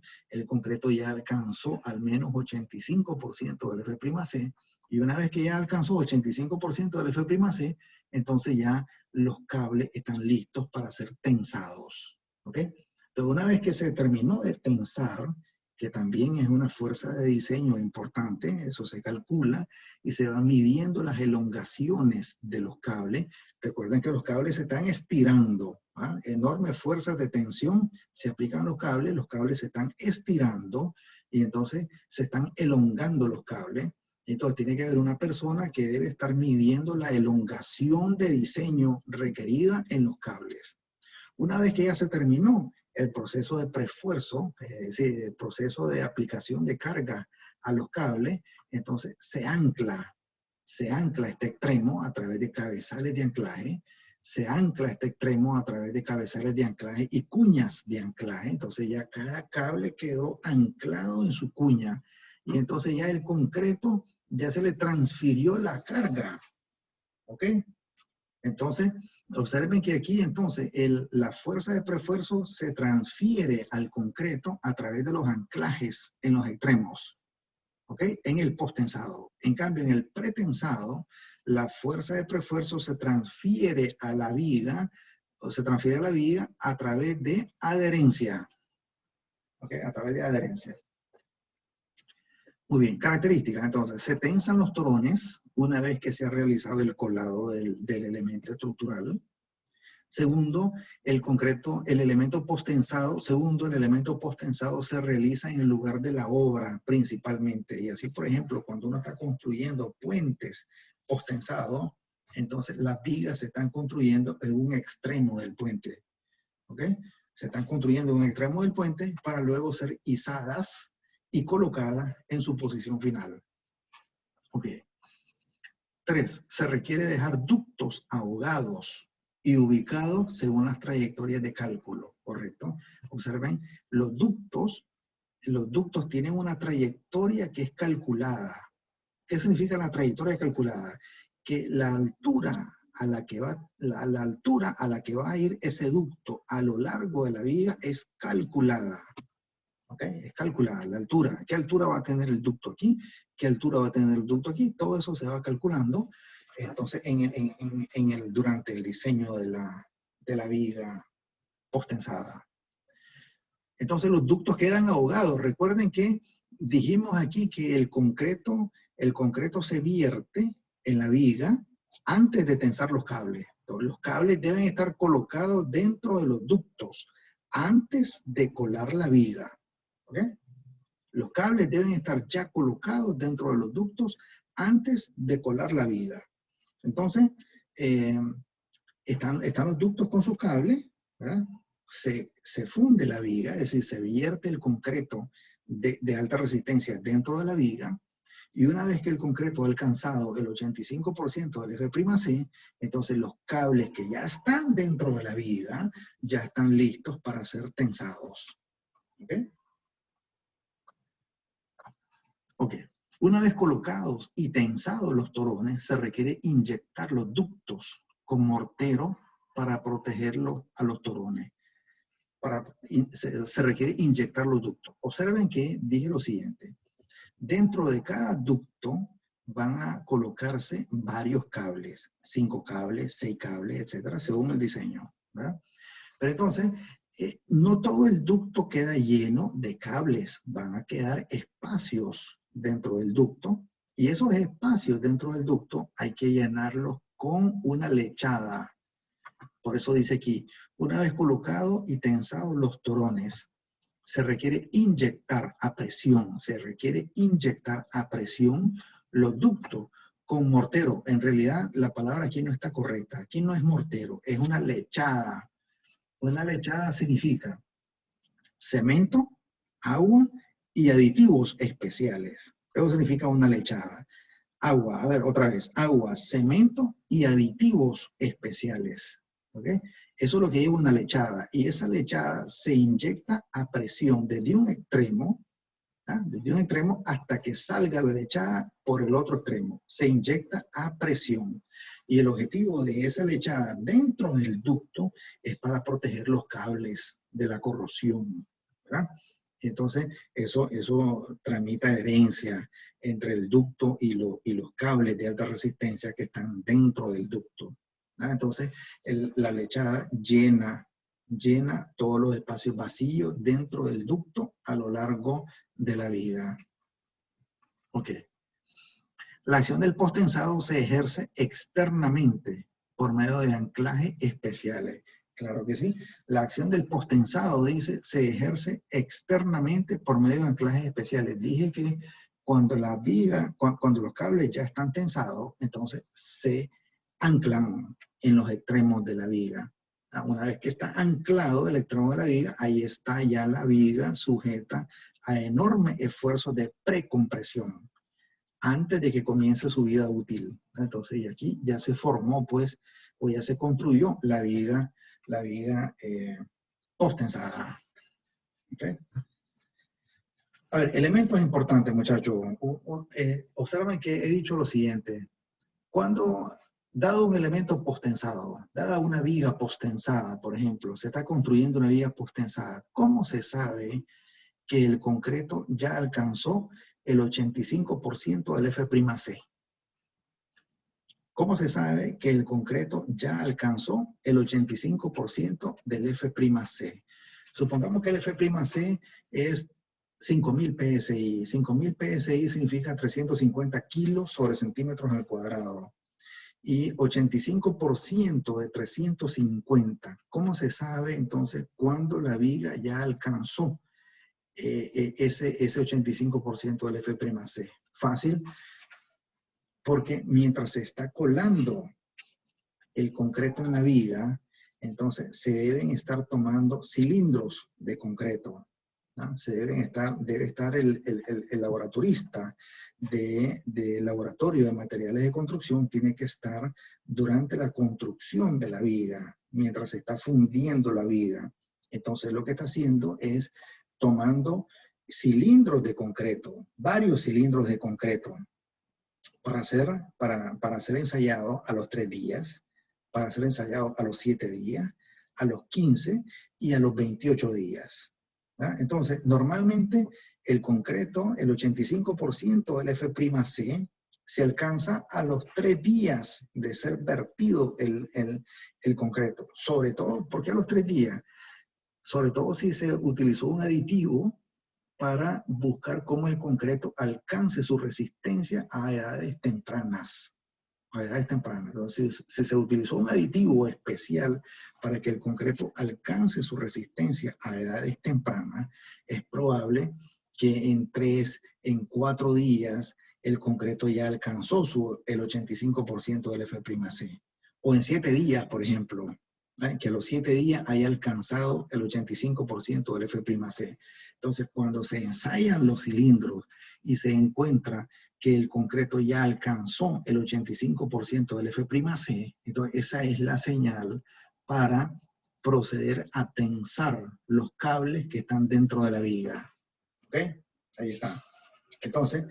ya alcanzó al menos 85% del F'C, y una vez que ya alcanzó 85% del F'C, entonces ya los cables están listos para ser tensados. ¿Ok? Entonces, una vez que se terminó de tensar, que también es una fuerza de diseño importante, eso se calcula, y se van midiendo las elongaciones de los cables. Recuerden que los cables se están estirando, ¿ah? Enormes fuerzas de tensión se aplican a los cables se están estirando, y entonces se están elongando los cables. Entonces tiene que haber una persona que debe estar midiendo la elongación de diseño requerida en los cables. Una vez que ya se terminó el proceso de preesfuerzo, el proceso de aplicación de carga a los cables, entonces se ancla este extremo a través de cabezales de anclaje, se ancla este extremo a través de cabezales de anclaje y cuñas de anclaje. Entonces ya cada cable quedó anclado en su cuña, y entonces ya el concreto ya se le transfirió la carga. ¿Ok? Entonces, observen que aquí entonces la fuerza de preesfuerzo se transfiere al concreto a través de los anclajes en los extremos, ¿ok? En el posttensado. En cambio, en el pretensado, la fuerza de preesfuerzo se transfiere a la viga, o se transfiere a la viga a través de adherencia, ¿ok? A través de adherencia. Muy bien, características. Entonces, se tensan los torones una vez que se ha realizado el colado del elemento estructural. Segundo, el elemento posttensado se realiza en el lugar de la obra principalmente. Y así, por ejemplo, cuando uno está construyendo puentes posttensados, Entonces, las vigas se están construyendo en un extremo del puente. ¿Ok? Se están construyendo en un extremo del puente para luego ser izadas y colocadas en su posición final. Ok. 3. Se requiere dejar ductos ahogados y ubicados según las trayectorias de cálculo. ¿Correcto? Observen, los ductos tienen una trayectoria que es calculada. ¿Qué significa la trayectoria calculada? Que la altura a la que va, la altura a la que va a ir ese ducto a lo largo de la viga es calculada. ¿Ok? Es calculada la altura. ¿Qué altura va a tener el ducto aquí? ¿Qué altura va a tener el ducto aquí? Todo eso se va calculando. Entonces, durante el diseño de la viga postensada. Entonces, los ductos quedan ahogados. Recuerden que dijimos aquí que el concreto se vierte en la viga antes de tensar los cables. Entonces, los cables deben estar colocados dentro de los ductos antes de colar la viga. ¿Ok? Los cables deben estar ya colocados dentro de los ductos antes de colar la viga. Entonces, están los ductos con sus cables, ¿verdad? Se funde la viga, es decir, se vierte el concreto de alta resistencia dentro de la viga, y una vez que el concreto ha alcanzado el 85% del F'C, entonces los cables que ya están dentro de la viga ya están listos para ser tensados. ¿Ok? Ok. Una vez colocados y tensados los torones, se requiere inyectar los ductos con mortero para protegerlos a los torones. Se requiere inyectar los ductos. Observen que dije lo siguiente. Dentro de cada ducto van a colocarse varios cables, 5 cables, 6 cables, etcétera, según el diseño, ¿verdad? Pero entonces, no todo el ducto queda lleno de cables, van a quedar espacios dentro del ducto, y esos espacios dentro del ducto hay que llenarlos con una lechada. Por eso dice aquí, una vez colocados y tensados los torones, se requiere inyectar a presión, los ductos con mortero. En realidad, la palabra aquí no está correcta. Aquí no es mortero, es una lechada. Una lechada significa cemento, agua y aditivos especiales. Eso significa una lechada. Agua, a ver, otra vez, agua, cemento y aditivos especiales. ¿Ok? Eso es lo que lleva una lechada. Y esa lechada se inyecta a presión desde un extremo, desde un extremo hasta que salga la lechada por el otro extremo. Se inyecta a presión. Y el objetivo de esa lechada dentro del ducto es para proteger los cables de la corrosión, ¿verdad? Entonces, eso tramita adherencia entre el ducto y los cables de alta resistencia que están dentro del ducto. Entonces, la lechada llena todos los espacios vacíos dentro del ducto a lo largo de la viga. Ok. La acción del postensado se ejerce externamente por medio de anclajes especiales. Claro que sí. La acción del postensado, dice, se ejerce externamente por medio de anclajes especiales. Dije que cuando la viga, cuando los cables ya están tensados, entonces se anclan en los extremos de la viga. Una vez que está anclado el extremo de la viga, ahí está ya la viga sujeta a enormes esfuerzos de precompresión antes de que comience su vida útil. Entonces, y aquí ya se formó, pues, o ya se construyó la viga postensada. ¿Okay? A ver, elementos importantes, muchachos. Observen que he dicho lo siguiente. Cuando, dado un elemento postensado, dada una viga postensada, por ejemplo, se está construyendo una viga postensada, ¿cómo se sabe que el concreto ya alcanzó el 85% del F'C? ¿Cómo se sabe que el concreto ya alcanzó el 85% del F'C? Supongamos que el F'C es 5.000 PSI. 5.000 PSI significa 350 kilos sobre centímetros al cuadrado. Y 85% de 350. ¿Cómo se sabe entonces cuándo la viga ya alcanzó ese 85% del F'C? Fácil, porque mientras se está colando el concreto en la viga, entonces se deben estar tomando cilindros de concreto, ¿no? Debe estar el laboratorista de laboratorio de materiales de construcción, tiene que estar durante la construcción de la viga, mientras se está fundiendo la viga. Entonces lo que está haciendo es tomando cilindros de concreto, varios cilindros de concreto, para ser ensayado a los 3 días, para ser ensayado a los 7 días, a los 15 y a los 28 días. ¿Verdad? Entonces, normalmente el concreto, el 85% del F'C, se alcanza a los 3 días de ser vertido el concreto. Sobre todo, ¿por qué a los 3 días? Sobre todo si se utilizó un aditivo para buscar cómo el concreto alcance su resistencia a edades tempranas. Entonces, si se utilizó un aditivo especial para que el concreto alcance su resistencia a edades tempranas, es probable que en 3, en 4 días, el concreto ya alcanzó el 85% del F'C. O en 7 días, por ejemplo, que a los 7 días haya alcanzado el 85% del F'C. Entonces, cuando se ensayan los cilindros y se encuentra que el concreto ya alcanzó el 85% del F'C, entonces esa es la señal para proceder a tensar los cables que están dentro de la viga. ¿Ok? Ahí está. Entonces,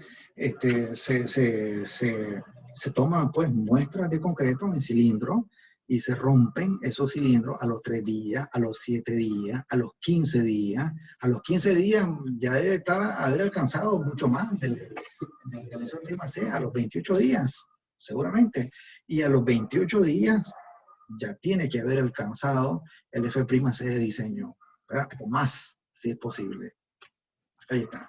se toman pues muestras de concreto en cilindro y se rompen esos cilindros a los 3 días, a los 7 días, a los 15 días. A los 15 días ya debe haber alcanzado mucho más del F'C, a los 28 días, seguramente. Y a los 28 días ya tiene que haber alcanzado el F'C de diseño, ¿verdad? O más, si es posible. Ahí está.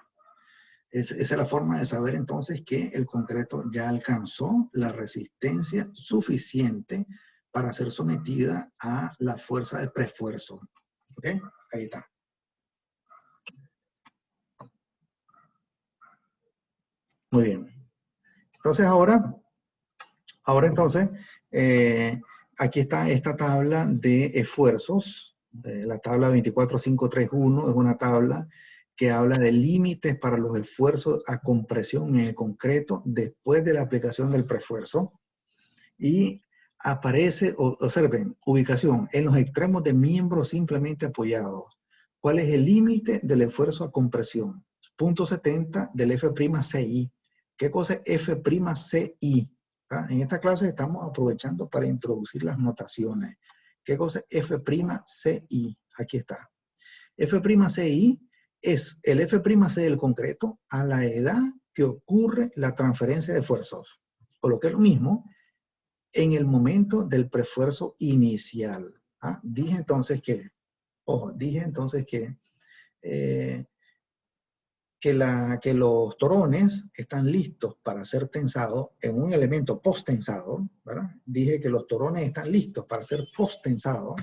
Esa es la forma de saber entonces que el concreto ya alcanzó la resistencia suficiente para ser sometida a la fuerza de preesfuerzo. ¿Ok? Ahí está. Muy bien. Entonces ahora entonces, aquí está esta tabla de esfuerzos. La tabla 24531 es una tabla que habla de límites para los esfuerzos a compresión en el concreto después de la aplicación del preesfuerzo. Y aparece, observen, ubicación en los extremos de miembros simplemente apoyados. ¿Cuál es el límite del esfuerzo a compresión? Punto 70 del F'Ci. ¿Qué cosa es F'Ci? En esta clase estamos aprovechando para introducir las notaciones. ¿Qué cosa es F'Ci? Aquí está. F'Ci es el F'C del concreto a la edad que ocurre la transferencia de esfuerzos. O lo que es lo mismo, en el momento del preesfuerzo inicial. Dije entonces que los torones están listos para ser tensados en un elemento post-tensado, ¿verdad? Dije que los torones están listos para ser post-tensados,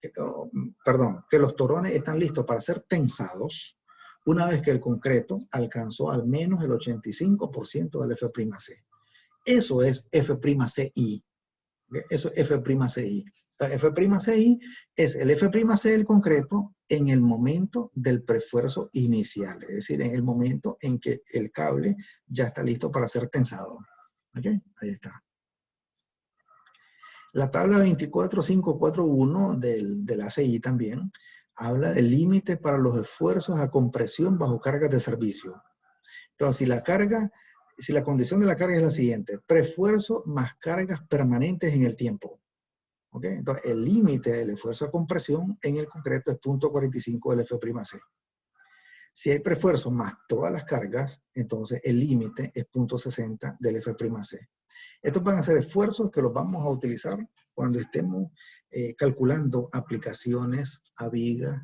que los torones están listos para ser tensados una vez que el concreto alcanzó al menos el 85% del F'C. Eso es F'Ci. Eso es F'Ci. F'Ci es el F'C del concreto en el momento del preesfuerzo inicial, es decir, en el momento en que el cable ya está listo para ser tensado. ¿Ok? Ahí está. La tabla 24541 del ACI también habla del límite para los esfuerzos a compresión bajo cargas de servicio. Entonces, si la condición de la carga es la siguiente, preesfuerzo más cargas permanentes en el tiempo. ¿Okay? Entonces, el límite del esfuerzo a compresión en el concreto es 0.45 del F'C. Si hay preesfuerzo más todas las cargas, entonces el límite es 0.60 del F'C. Estos van a ser esfuerzos que los vamos a utilizar cuando estemos calculando aplicaciones a vigas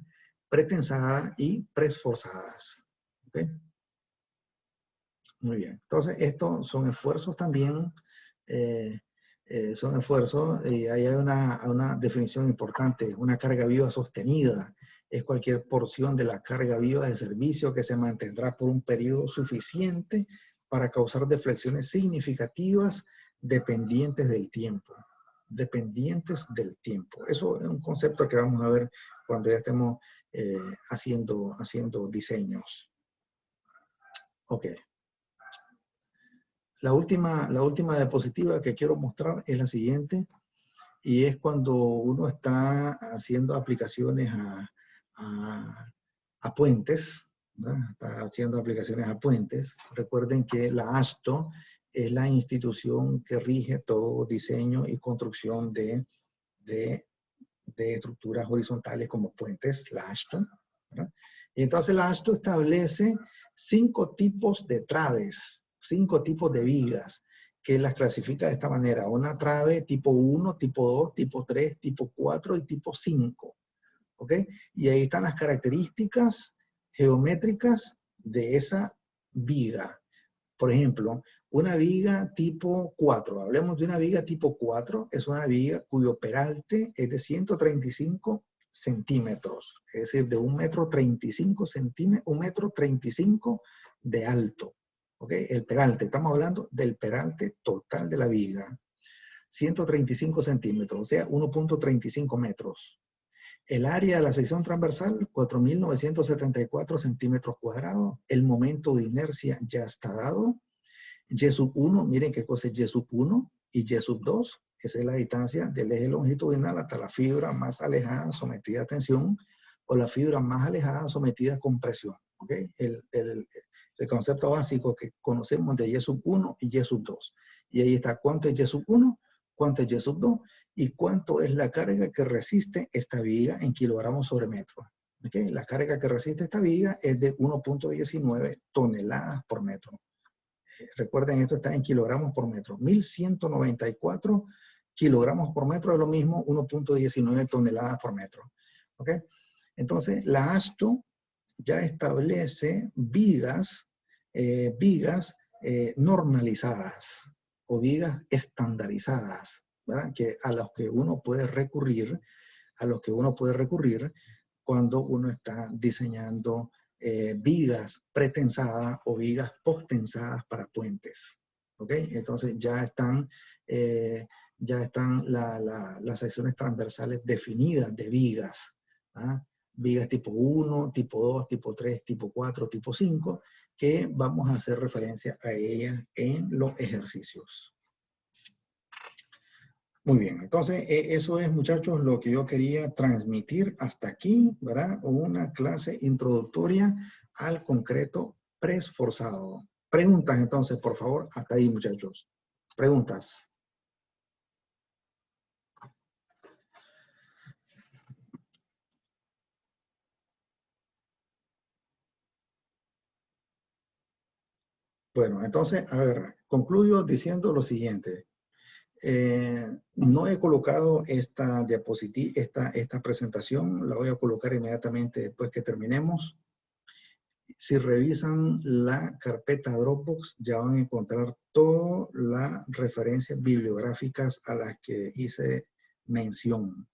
pretensadas y preesforzadas. ¿Okay? Muy bien. Entonces, estos son esfuerzos también, son esfuerzos, ahí hay una definición importante, una carga viva sostenida. Es cualquier porción de la carga viva de servicio que se mantendrá por un periodo suficiente para causar deflexiones significativas dependientes del tiempo. dependientes del tiempo. Eso es un concepto que vamos a ver cuando ya estemos haciendo diseños. Ok. La última diapositiva que quiero mostrar es la siguiente, y es cuando uno está haciendo aplicaciones a puentes, ¿verdad? Está haciendo aplicaciones a puentes. Recuerden que la AASHTO es la institución que rige todo diseño y construcción de estructuras horizontales como puentes, la AASHTO, ¿verdad? Y entonces la AASHTO establece 5 tipos de traves, 5 tipos de vigas, que las clasifica de esta manera: una trave tipo 1, tipo 2, tipo 3, tipo 4 y tipo 5. ¿Ok? Y ahí están las características geométricas de esa viga. Por ejemplo, una viga tipo 4. Hablemos de una viga tipo 4. Es una viga cuyo peralte es de 135 centímetros. Es decir, de 1,35 m, 1,35 m de alto. ¿Ok? El peralte. Estamos hablando del peralte total de la viga. 135 centímetros, o sea, 1,35 metros. El área de la sección transversal, 4.974 centímetros cuadrados. El momento de inercia ya está dado. Y1, miren qué cosa es Y1 y Y2. Esa es la distancia del eje longitudinal hasta la fibra más alejada sometida a tensión o la fibra más alejada sometida a compresión. ¿Okay? El concepto básico que conocemos de Y1 y Y2. Y ahí está cuánto es Y1, cuánto es Y2 y cuánto es la carga que resiste esta viga en kilogramos sobre metro. ¿Okay? La carga que resiste esta viga es de 1,19 toneladas por metro. Recuerden, esto está en kilogramos por metro. 1.194 kilogramos por metro es lo mismo, 1,19 toneladas por metro. ¿Ok? Entonces, la AASHTO ya establece vigas normalizadas o vigas estandarizadas, ¿verdad? A los que uno puede recurrir, cuando uno está diseñando vigas pretensadas o vigas postensadas para puentes. ¿Ok? Entonces ya están las secciones transversales definidas de vigas. ¿Ah? Vigas tipo 1, tipo 2, tipo 3, tipo 4, tipo 5, que vamos a hacer referencia a ellas en los ejercicios. Muy bien, entonces eso es, muchachos, lo que yo quería transmitir hasta aquí, ¿verdad? Una clase introductoria al concreto preesforzado. Preguntas, entonces, por favor, hasta ahí, muchachos. Preguntas. Bueno, entonces, a ver, concluyo diciendo lo siguiente. No he colocado esta diapositiva, esta presentación, la voy a colocar inmediatamente después que terminemos. Si revisan la carpeta Dropbox, ya van a encontrar todas las referencias bibliográficas a las que hice mención.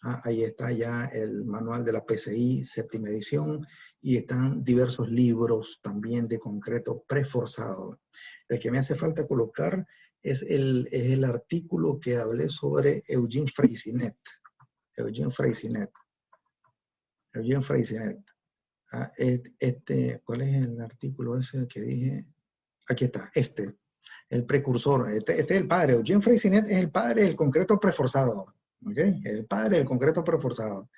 Ahí está ya el manual de la PCI, 7ª edición, y están diversos libros también de concreto preforzado. El que me hace falta colocar es el artículo que hablé sobre Eugene Freycinet. Eugene Freycinet. ¿Cuál es el artículo ese que dije? Aquí está, el precursor. Este es el padre. Eugene Freycinet es el padre del concreto preforzado. ¿Okay? El padre del concreto preforzado.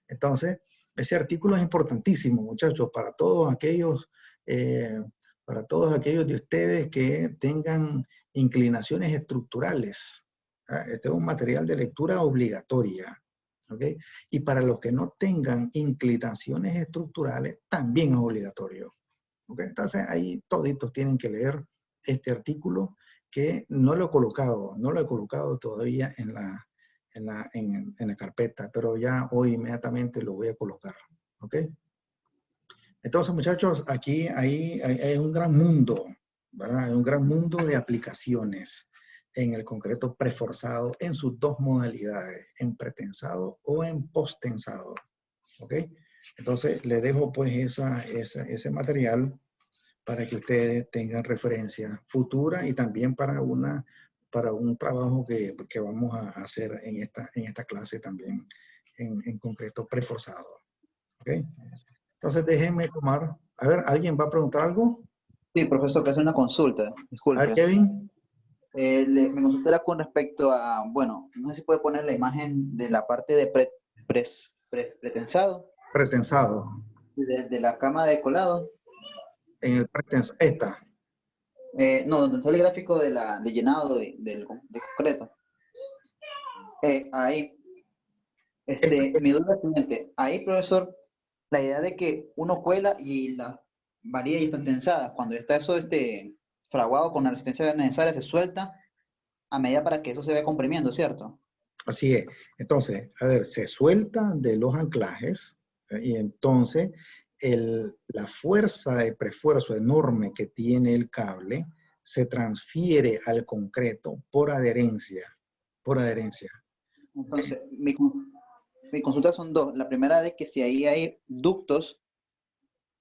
Entonces, ese artículo es importantísimo, muchachos, para todos aquellos de ustedes que tengan inclinaciones estructurales. Este es un material de lectura obligatoria. ¿Okay? Y para los que no tengan inclinaciones estructurales, también es obligatorio. ¿Okay? Entonces, ahí toditos tienen que leer este artículo que no lo he colocado todavía en la carpeta, pero ya hoy inmediatamente lo voy a colocar. ¿Ok? Entonces, muchachos, aquí hay un gran mundo, ¿verdad? Hay un gran mundo de aplicaciones en el concreto preforzado en sus dos modalidades, en pretensado o en postensado. ¿Ok? Entonces, les dejo pues ese material para que ustedes tengan referencia futura y también para una para un trabajo que vamos a hacer en esta clase también, en concreto preforzado. ¿Ok? Entonces déjenme tomar, a ver, ¿alguien va a preguntar algo? Sí, profesor, que hace una consulta, A ver, disculpe. Kevin. Mi consulta era con respecto a, bueno, no sé si puede poner la imagen de la parte de pretensado, Pretensado. de la cama de colado. En el pretensado, esta. No, donde está el gráfico de llenado de concreto. Ahí, mi duda es la siguiente. Ahí, profesor, la idea de que uno cuela y las varillas ya están tensadas. Cuando ya está eso fraguado con la resistencia necesaria, se suelta a medida para que eso se vaya comprimiendo, ¿cierto? Así es. Entonces, a ver, se suelta de los anclajes y entonces la fuerza de prefuerzo enorme que tiene el cable se transfiere al concreto por adherencia. Por adherencia. Entonces, mi consulta son dos. La primera de que si ahí hay ductos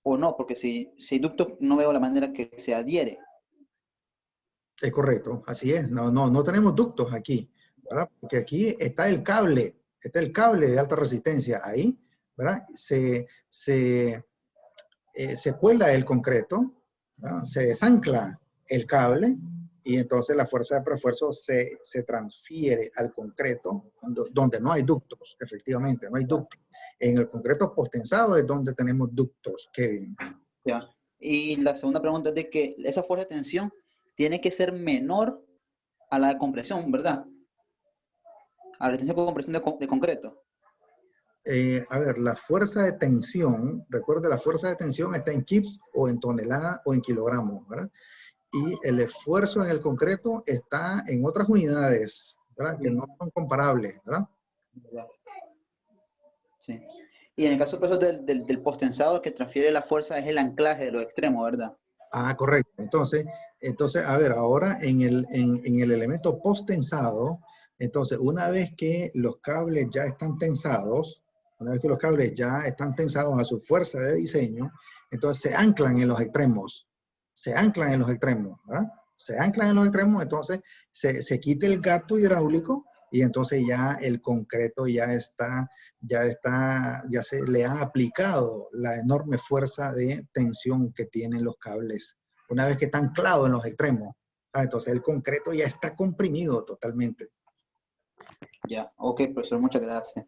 o no, porque si hay ductos no veo la manera que se adhiere. Es correcto, así es. No tenemos ductos aquí, ¿verdad? Porque aquí está el cable de alta resistencia ahí, ¿verdad? Se cuela el concreto, ¿verdad? Se desancla el cable y entonces la fuerza de prefuerzo se transfiere al concreto donde no hay ductos, efectivamente, no hay ductos. En el concreto postensado es donde tenemos ductos, Kevin. Ya. Y la segunda pregunta es de que esa fuerza de tensión tiene que ser menor a la de compresión, ¿verdad? A la resistencia de compresión de concreto. A ver, la fuerza de tensión, recuerde, la fuerza de tensión está en kips o en toneladas o en kilogramos, ¿verdad? Y el esfuerzo en el concreto está en otras unidades, ¿verdad? Que no son comparables, ¿verdad? Sí. Y en el caso profesor, del postensado, el que transfiere la fuerza es el anclaje de los extremos, ¿verdad? Ah, correcto. Entonces, a ver, ahora en el elemento post-tensado, entonces, una vez que los cables ya están tensados, a su fuerza de diseño, entonces se anclan en los extremos. Se anclan en los extremos, ¿verdad? Se anclan en los extremos, entonces se quita el gato hidráulico y entonces ya el concreto ya se le ha aplicado la enorme fuerza de tensión que tienen los cables. Una vez que está anclado en los extremos, entonces el concreto ya está comprimido totalmente. Ya, ok, profesor, muchas gracias.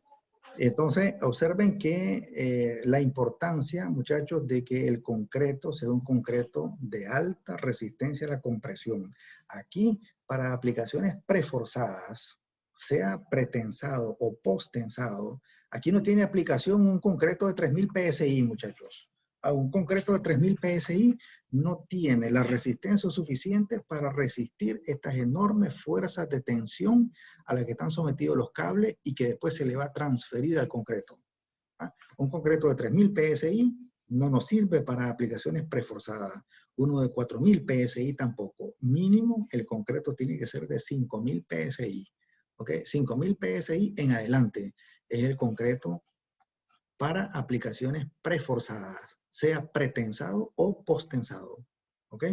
Entonces, observen que la importancia, muchachos, de que el concreto sea un concreto de alta resistencia a la compresión. Aquí, para aplicaciones preforzadas, sea pretensado o posttensado, aquí no tiene aplicación un concreto de 3000 PSI, muchachos. A un concreto de 3000 PSI no tiene la resistencia suficiente para resistir estas enormes fuerzas de tensión a las que están sometidos los cables y que después se le va a transferir al concreto. Un concreto de 3000 PSI no nos sirve para aplicaciones preforzadas. Uno de 4000 PSI tampoco. Mínimo, el concreto tiene que ser de 5000 PSI. ¿Ok? 5000 PSI en adelante es el concreto para aplicaciones preforzadas, sea pretensado o posttensado. ¿Ok?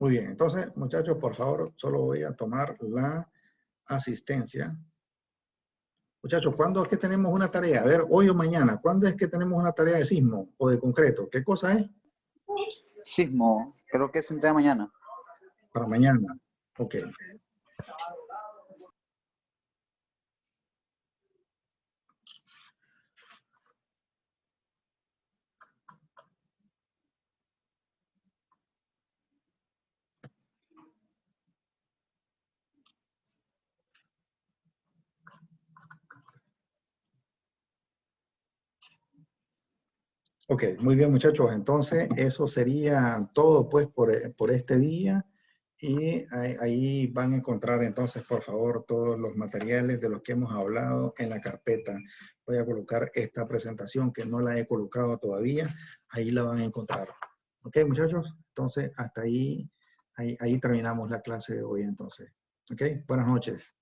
Muy bien, entonces, muchachos, por favor, solo voy a tomar la asistencia. Muchachos, ¿cuándo es que tenemos una tarea? A ver, hoy o mañana, ¿cuándo es que tenemos una tarea de sismo o de concreto? ¿Qué cosa es? Sismo, creo que es entre mañana. Para mañana. Ok. Ok, muy bien, muchachos. Entonces, eso sería todo, pues, por este día. Y ahí van a encontrar, entonces, por favor, todos los materiales de los que hemos hablado en la carpeta. Voy a colocar esta presentación que no la he colocado todavía. Ahí la van a encontrar. Ok, muchachos. Entonces, hasta ahí terminamos la clase de hoy, entonces. Ok, buenas noches.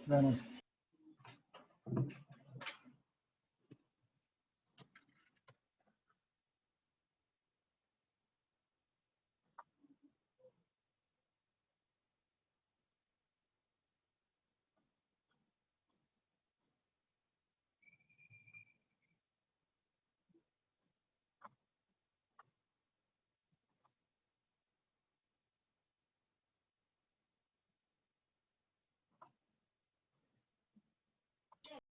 Buenas noches.